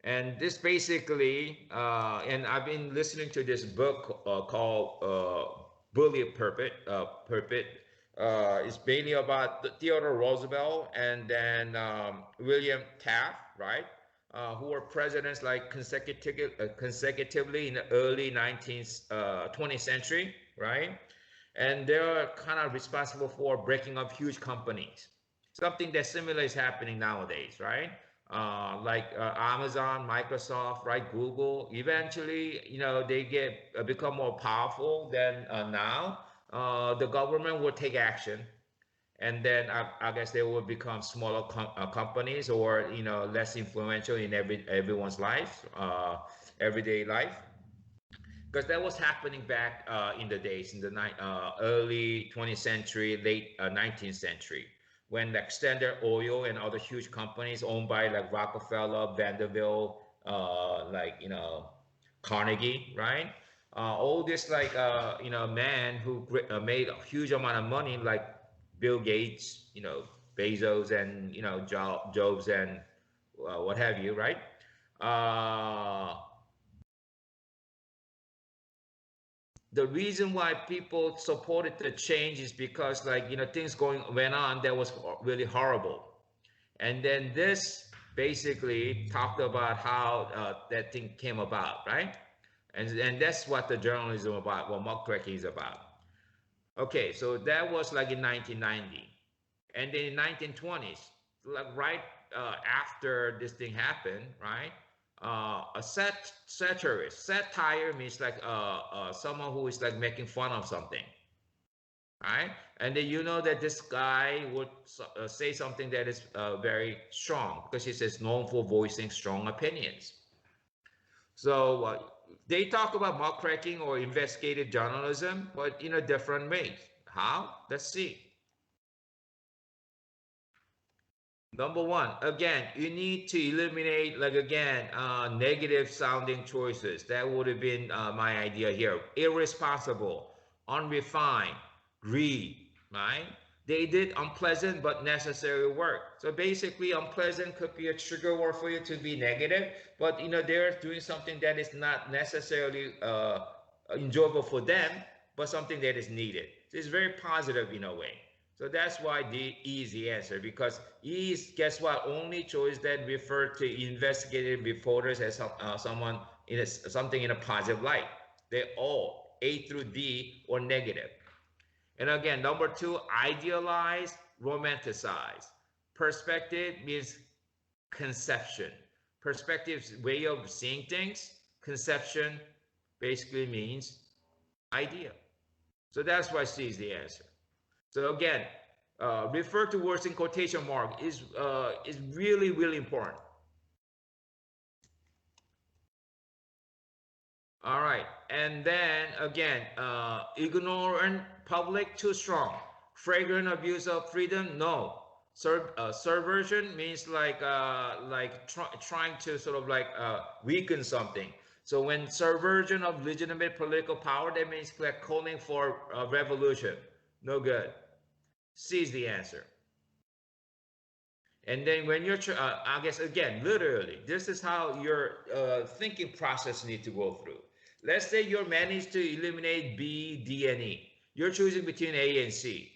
And this basically, and I've been listening to this book called Bully Pulpit. It's mainly about Theodore Roosevelt and then William Taft, right? Who were presidents like consecutively in the early 20th century, right? And they're kind of responsible for breaking up huge companies. Something that similar is happening nowadays, right? Like Amazon, Microsoft, right? Google. Eventually, you know, they become more powerful than now. The government will take action, and then I guess they will become smaller companies, or you know, less influential in everyone's life, everyday life. Because that was happening back in the days in the early 20th century, late 19th century, when like Standard Oil and other huge companies owned by like Rockefeller, Vanderbilt, like you know, Carnegie, right? All this like you know, man who made a huge amount of money, like Bill Gates, you know, Bezos, and you know, Jobs, and what have you, right? The reason why people supported the change is because like you know, things went on that was really horrible, and then this basically talked about how that thing came about, right? And that's what the journalism about, what muckraking is about. Okay, so that was like in 1990, and then in 1920s, like right after this thing happened, right? A satirist. Satire means like someone who is like making fun of something, right? And then you know that this guy would say something that is very strong because he says known for voicing strong opinions. So they talk about muckraking or investigative journalism, but in a different way. How? Let's see. Number one, again, you need to eliminate, like again, negative sounding choices. That would have been my idea here. Irresponsible, unrefined, greed, right? They did unpleasant but necessary work. So basically, unpleasant could be a trigger word for you to be negative, but you know, they're doing something that is not necessarily enjoyable for them, but something that is needed. So it's very positive in a way. So that's why D E is the answer, because E is, guess what, only choice that refer to investigative reporters as someone in something in a positive light. They all A through D or negative. And again, number two, idealize, romanticize. Perspective means conception. Perspective is way of seeing things. Conception basically means idea. So that's why C is the answer. So again, refer to words in quotation mark is really, really important. All right, and then again, ignorant public too strong. Flagrant abuse of freedom, no. Subversion means like trying to sort of like weaken something. So when subversion of legitimate political power, that means like calling for a revolution. No good. C is the answer. And then when you're, I guess again, literally, this is how your thinking process needs to go through. Let's say you're managed to eliminate B, D, and E. You're choosing between A and C.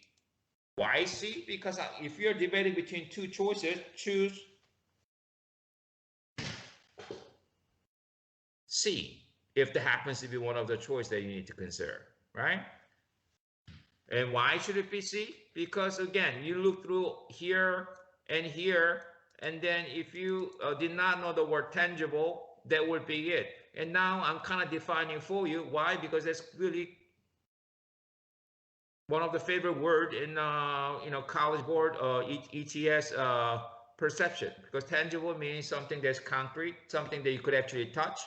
Why C? Because if you're debating between two choices, choose C. if that happens to be one of the choice that you need to consider, right? And why should it be C? Because again, you look through here and here, and then if you did not know the word tangible, that would be it. And now I'm kind of defining for you. Why? Because that's really one of the favorite word in College Board ETS perception. Because tangible means something that's concrete, something that you could actually touch.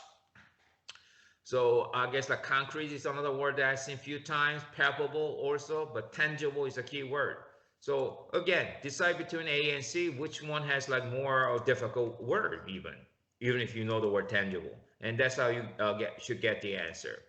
So I guess like concrete is another word that I've seen a few times, palpable also, but tangible is a key word. So again, decide between A and C, which one has like more of difficult word even if you know the word tangible. And that's how you should get the answer.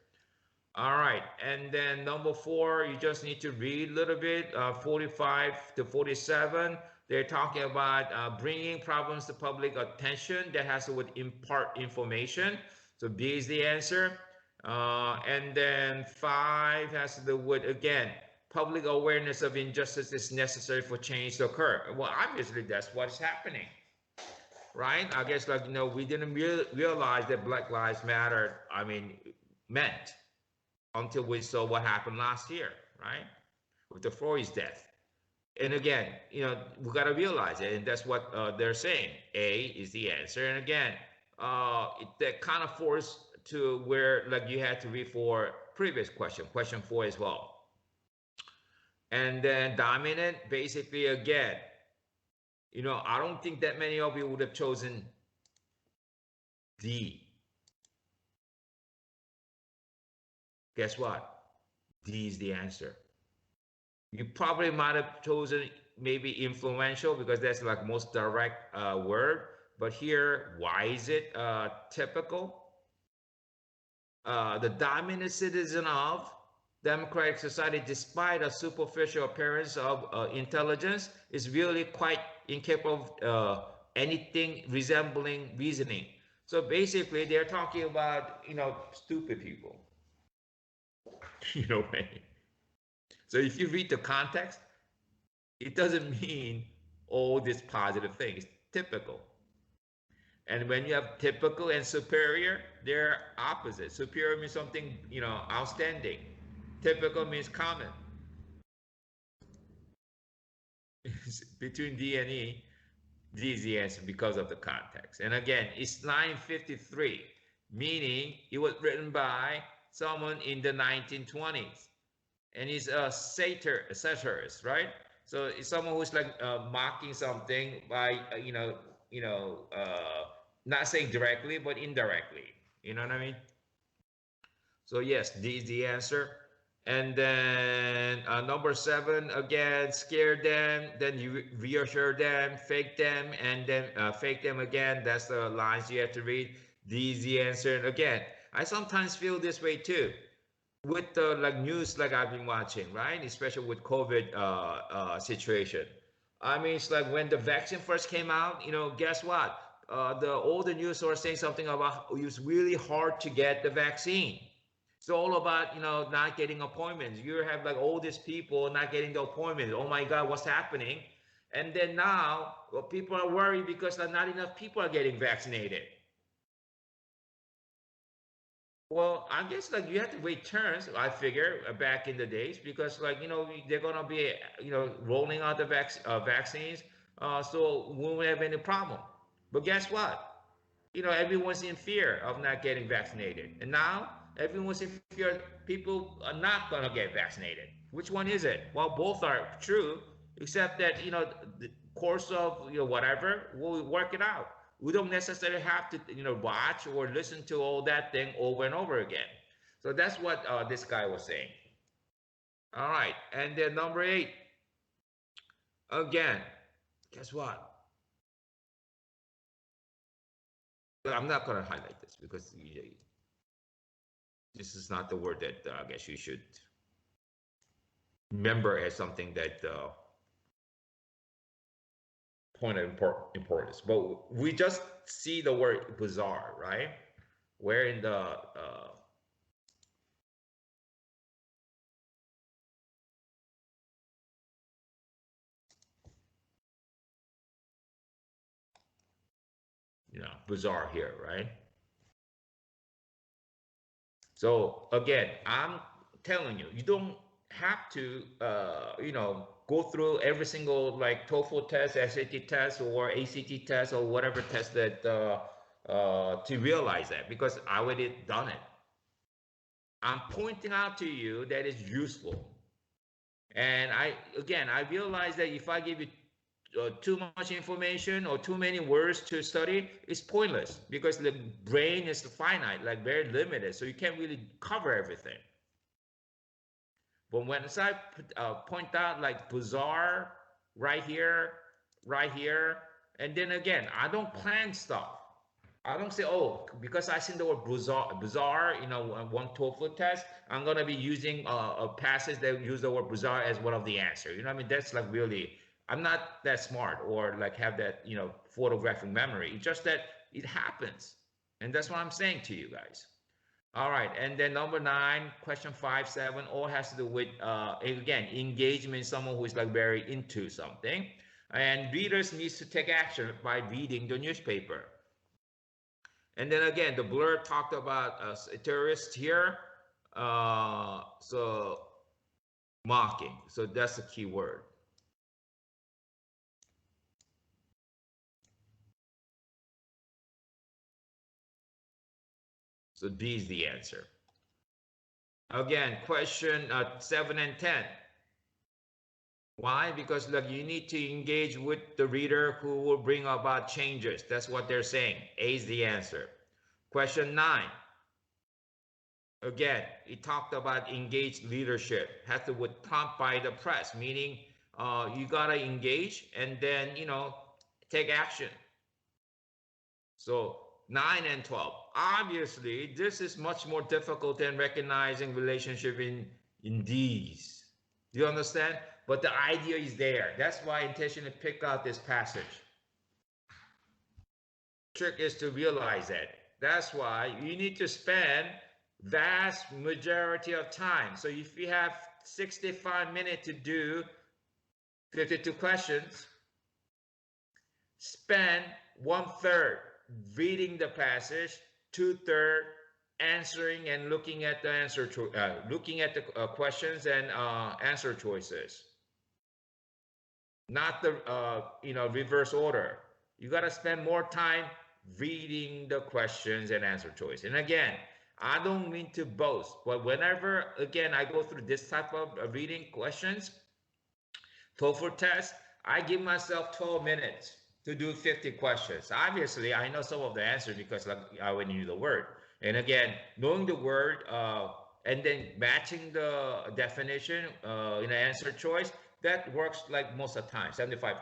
All right, and then number 4, you just need to read a little bit, 45 to 47. They're talking about bringing problems to public attention that has to with impart information. So B is the answer. And then 5 has to do with, again, public awareness of injustice is necessary for change to occur. Well, obviously, that's what's happening, right? I guess, like, we didn't realize that Black Lives Matter, meant until we saw what happened last year, right? With the Floyd's death. And again, we got to realize it, and that's what they're saying. A is the answer. And again, that kind of forced to where like you had to read for previous question 4 as well. And then dominant, basically, again, I don't think that many of you would have chosen D. Guess what? D is the answer. You probably might have chosen maybe influential because that's like most direct word. But here, why is it typical? The dominant citizen of democratic society, despite a superficial appearance of intelligence, is really quite incapable of anything resembling reasoning. So basically, they're talking about, stupid people. Right? So if you read the context, it doesn't mean all these positive things. Typical. And when you have typical and superior, they're opposite. Superior means something, outstanding. Typical means common. Between D and E, D is the answer because of the context. And again, it's 953, meaning it was written by someone in the 1920s. And he's a satirist, right? So it's someone who's like mocking something by, not saying directly, but indirectly. You know what I mean? So yes, D is the answer. And then number 7, again, scare them, then you reassure them, fake them, and then fake them again. That's the lines you have to read. D is the answer. And again, I sometimes feel this way too with the like news like I've been watching, right? Especially with COVID situation. It's like when the vaccine first came out, guess what? All the news are saying something about it's really hard to get the vaccine. It's all about, not getting appointments. You have like all these people not getting the appointments. Oh my God, what's happening? And then now, well, people are worried because not enough people are getting vaccinated. Well, I guess like you have to wait turns, I figure, back in the days, because like, they're gonna be, rolling out the vaccines, so we won't have any problem. But guess what? Everyone's in fear of not getting vaccinated. And now everyone's in fear people are not gonna get vaccinated. Which one is it? Well, both are true, except that, the course of, whatever, we'll work it out. We don't necessarily have to, watch or listen to all that thing over and over again. So that's what this guy was saying. All right, and then number 8, again, guess what? I'm not going to highlight this because this is not the word that I guess you should remember as something that point of importance. But we just see the word bizarre, right? Where in the bizarre here, right? So again, I'm telling you, you don't have to, go through every single like TOEFL test, SAT test, or ACT test, or whatever test that to realize that, because I already done it. I'm pointing out to you that it's useful. And I realize that if I give you too much information or too many words to study, it's pointless, because the brain is finite, like very limited. So you can't really cover everything. But when I point out like bizarre right here, and then again, I don't plan stuff. I don't say, oh, because I seen the word bizarre, one TOEFL test, I'm gonna be using a passage that use the word bizarre as one of the answer. You know what I mean? That's like really, I'm not that smart or like have that, photographic memory. It's just that it happens, and that's what I'm saying to you guys. All right, and then number 9, question 5, 7, all has to do with again, engagement. Someone who is like very into something, and readers needs to take action by reading the newspaper. And then again, the blurb talked about a terrorist here. So mocking. So that's the key word. So D is the answer. Again, question 7 and 10. Why? Because look, you need to engage with the reader who will bring about changes. That's what they're saying. A is the answer. Question 9. Again, it talked about engaged leadership. Has to with prompt by the press, meaning you gotta engage and then take action. So 9 and 12. Obviously, this is much more difficult than recognizing relationship in these. Do you understand? But the idea is there. That's why I intentionally pick out this passage. Trick is to realize that. That's why you need to spend vast majority of time. So if you have 65 minutes to do 52 questions, spend 1/3 reading the passage, 2/3 answering and looking at the looking at the questions and answer choices. Not the reverse order. You got to spend more time reading the questions and answer choice. And again, I don't mean to boast, but whenever again I go through this type of reading questions, TOEFL test, I give myself 12 minutes to do 50 questions. Obviously, I know some of the answers because like, I already knew the word. And again, knowing the word and then matching the definition in the answer choice, that works like most of the time, 75%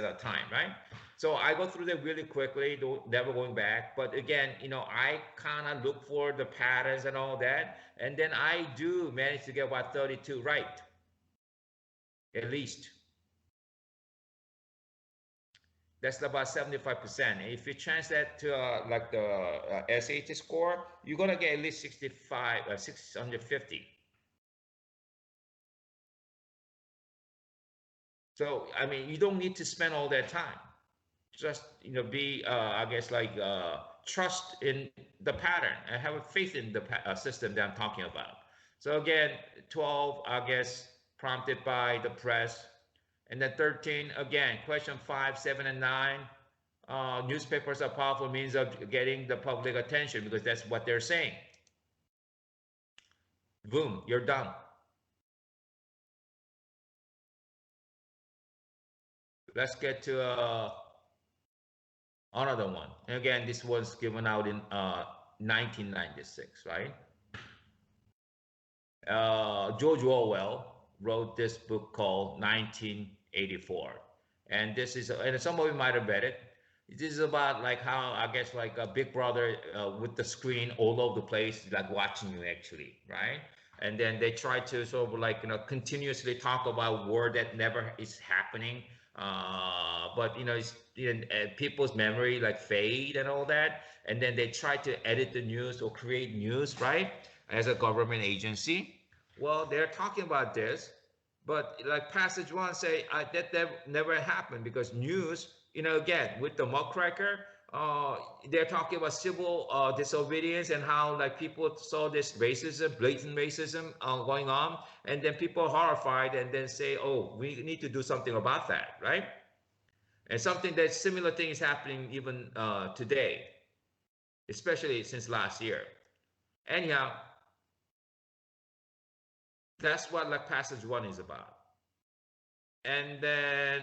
of the time, right? So I go through that really quickly, never going back. But again, I kind of look for the patterns and all that. And then I do manage to get about 32 right, at least. That's about 75%. If you change that to like the SAT score, you're gonna get at least 65, 650. So I mean, you don't need to spend all that time. Just be I guess like trust in the pattern and have a faith in the system that I'm talking about. So again, 12, I guess, prompted by the press. And then 13, again, question 5, 7, and 9. Newspapers are powerful means of getting the public attention because that's what they're saying. Boom, you're done. Let's get to another one. And again, this was given out in 1996, right? George Orwell wrote this book called 1984. And this is, and some of you might have read it. This is about like how, I guess, like a big brother with the screen all over the place, like watching you actually, right? And then they try to sort of like, continuously talk about war that never is happening. But, it's, people's memory like fade and all that. And then they try to edit the news or create news, right? As a government agency. Well, they're talking about this, but like passage 1 say that never happened because news, again, with the muckraker, they're talking about civil disobedience and how like people saw this racism, blatant racism going on, and then people are horrified and then say, oh, we need to do something about that, right? And something that similar thing is happening even today, especially since last year. Anyhow, that's what like passage 1 is about. And then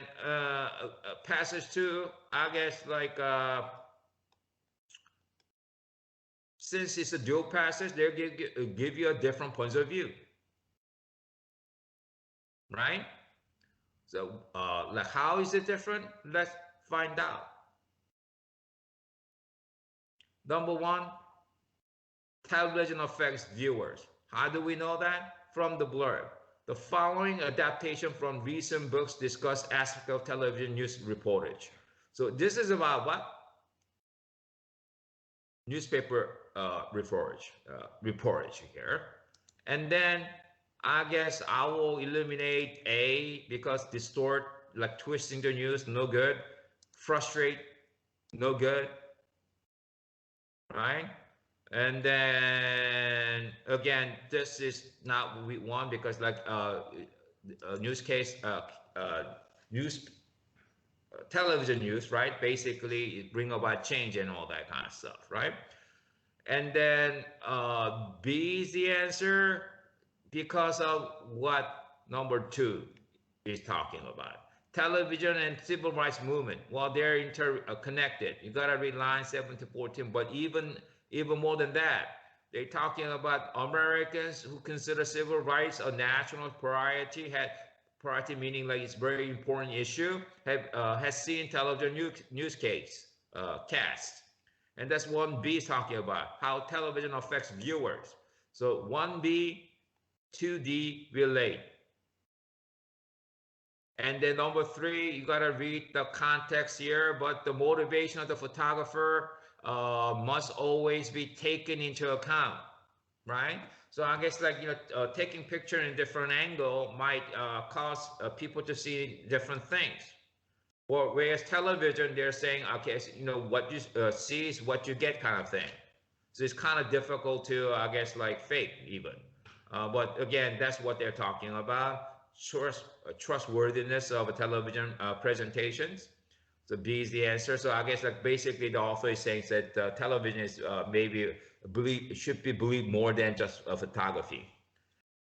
passage 2, I guess like since it's a dual passage, they'll give you a different points of view, right? So like how is it different? Let's find out. Number 1, television affects viewers. How do we know that? From the blurb. The following adaptation from recent books discuss aspects of television news reportage. So this is about what? Newspaper reportage here. And then I guess I will eliminate A because distort, like twisting the news, no good. Frustrate, no good. Right? And then again, this is not what we want because like news case, news, television news, right? Basically, it bring about change and all that kind of stuff, right? And then B is the answer because of what number 2 is talking about. Television and civil rights movement. Well, they're interconnected. You gotta read lines 7 to 14. But even more than that, they're talking about Americans who consider civil rights a national priority. Priority meaning like it's very important issue. Has seen television news cast. And that's 1B is talking about how television affects viewers. So 1B, 2D relate. And then number 3, you got to read the context here, but the motivation of the photographer must always be taken into account, right? So I guess like, you know, taking picture in a different angle might cause people to see different things. Or whereas television, they're saying, okay, so, you know, what you see is what you get kind of thing. So it's kind of difficult to, I guess, like fake even. But again, that's what they're talking about. Trustworthiness of a television presentations. So B is the answer. So I guess like basically the author is saying that television is maybe should be believed more than just photography.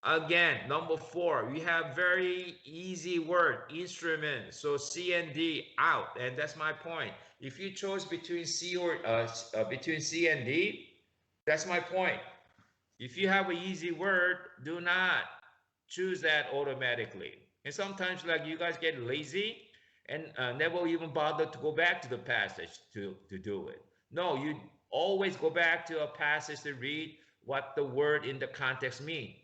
Again, number 4, we have very easy word, instrument. So C and D out, and that's my point. If you chose between C and D, that's my point. If you have an easy word, do not choose that automatically. And sometimes like you guys get lazy and never even bother to go back to the passage to do it. No, you always go back to a passage to read what the word in the context mean.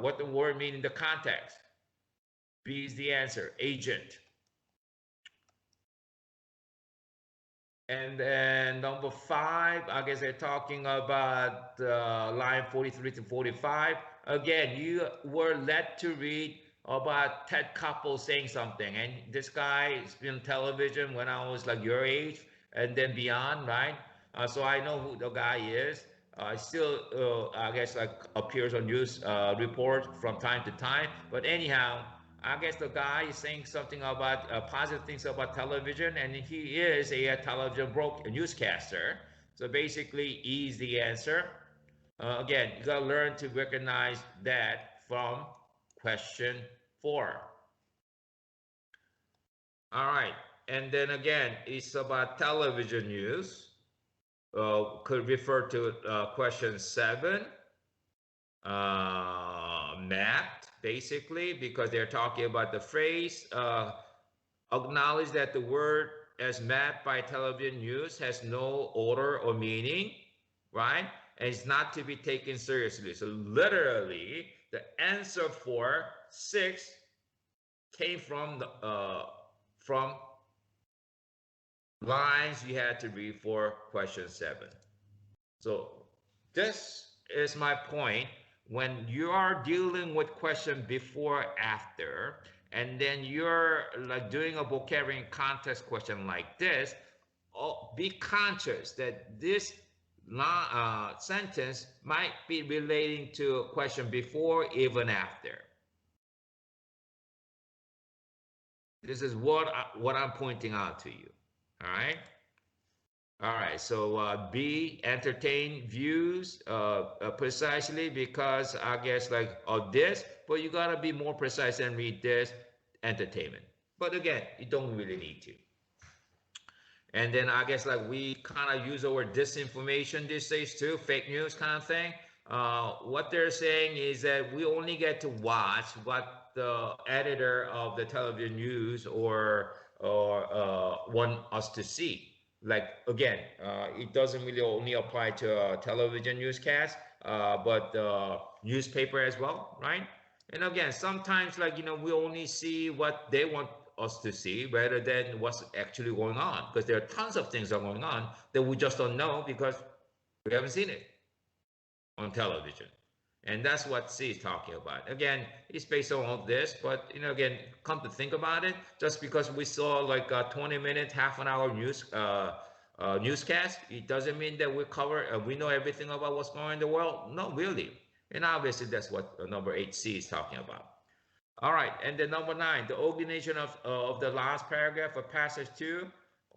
What the word mean in the context. B is the answer, agent. And then number 5, I guess they're talking about line 43 to 45. Again, you were led to read about Ted Koppel saying something. And this guy has been on television when I was like your age and then beyond, right? So I know who the guy is. Still, I guess, like appears on news reports from time to time. But anyhow, I guess the guy is saying something about positive things about television, and he is a television newscaster. So basically, E is the answer. Again, you gotta learn to recognize that from question 4. All right, and then again, it's about television news. Could refer to question 7. Mapped, basically, because they're talking about the phrase, acknowledge that the word as mapped by television news has no order or meaning, right? And it's not to be taken seriously. So literally, the answer for 6 came from lines you had to read for question 7. So this is my point. When you are dealing with question before, after, and then you're like doing a vocabulary context question like this, be conscious that this sentence might be relating to a question before, even after. This is what I'm pointing out to you. All right. All right. So B, entertain views precisely because I guess like of this, but you gotta be more precise and read this entertainment. But again, you don't really need to. And then I guess like we kind of use the word disinformation these days too, fake news kind of thing. What they're saying is that we only get to watch what the editor of the television news or want us to see. Like again, it doesn't really only apply to television newscast, but newspaper as well, right? And again, sometimes like we only see what they want us to see rather than what's actually going on, because there are tons of things that are going on that we just don't know because we haven't seen it on television. And that's what C is talking about. Again, it's based on all this, but again, come to think about it, just because we saw like a 20-minute, half an hour newscast, it doesn't mean that we know everything about what's going on in the world. No, really. And obviously that's what number 8C is talking about. All right, and then number 9, the organization of the last paragraph of passage 2.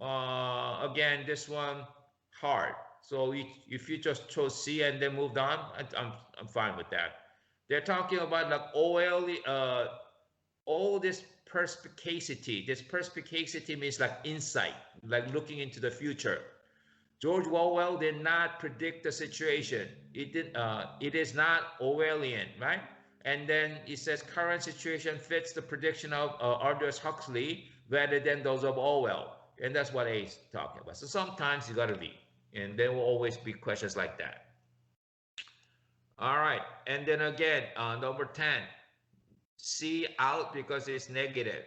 Again, this one hard. So if you just chose C and then moved on, I'm fine with that. They're talking about like all this perspicacity. This perspicacity means like insight, like looking into the future. George Orwell did not predict the situation. It is not Orwellian, right? And then it says current situation fits the prediction of Aldous Huxley rather than those of Orwell. And that's what A is talking about. So sometimes you got to read. And there will always be questions like that. All right. And then again, number 10, C out because it's negative.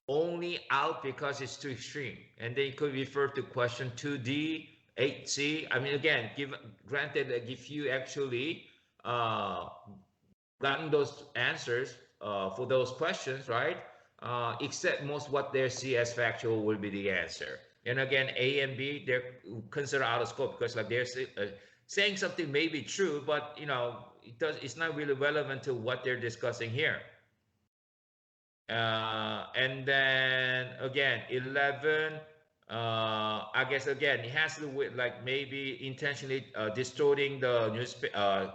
Only out because it's too extreme. And then you could refer to question 2D, 8C. I mean, again, granted that if you actually gotten those answers for those questions, right? Except most what they see as factual will be the answer. And again, A and B, they're considered out of scope because like they're saying something may be true, but it's not really relevant to what they're discussing here. And then again, 11, I guess again, it has to do with like maybe intentionally distorting the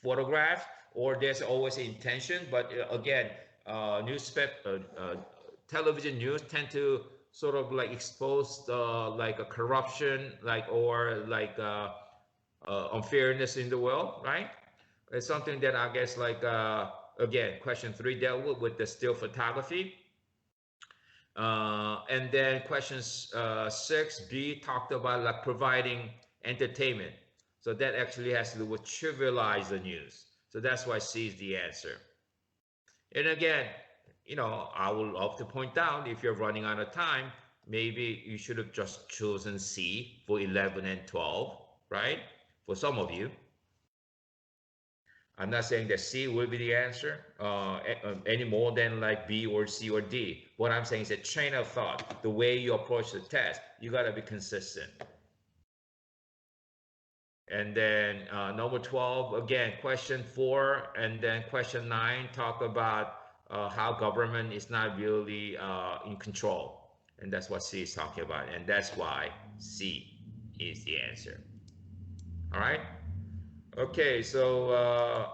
photograph, or there's always an intention. But again, television news tend to sort of like expose like a corruption, like or like unfairness in the world, right? It's something that I guess like again, question 3 dealt with the still photography. And then questions 6B talked about like providing entertainment. So that actually has to do with trivialize the news. So that's why C is the answer. And again, I would love to point out, if you're running out of time, maybe you should have just chosen C for 11 and 12, right? For some of you. I'm not saying that C will be the answer any more than like B or C or D. What I'm saying is a train of thought, the way you approach the test, you got to be consistent. And then number 12, again, question 4 and then question 9 talk about how government is not really in control. And that's what C is talking about. And that's why C is the answer. All right. Okay, so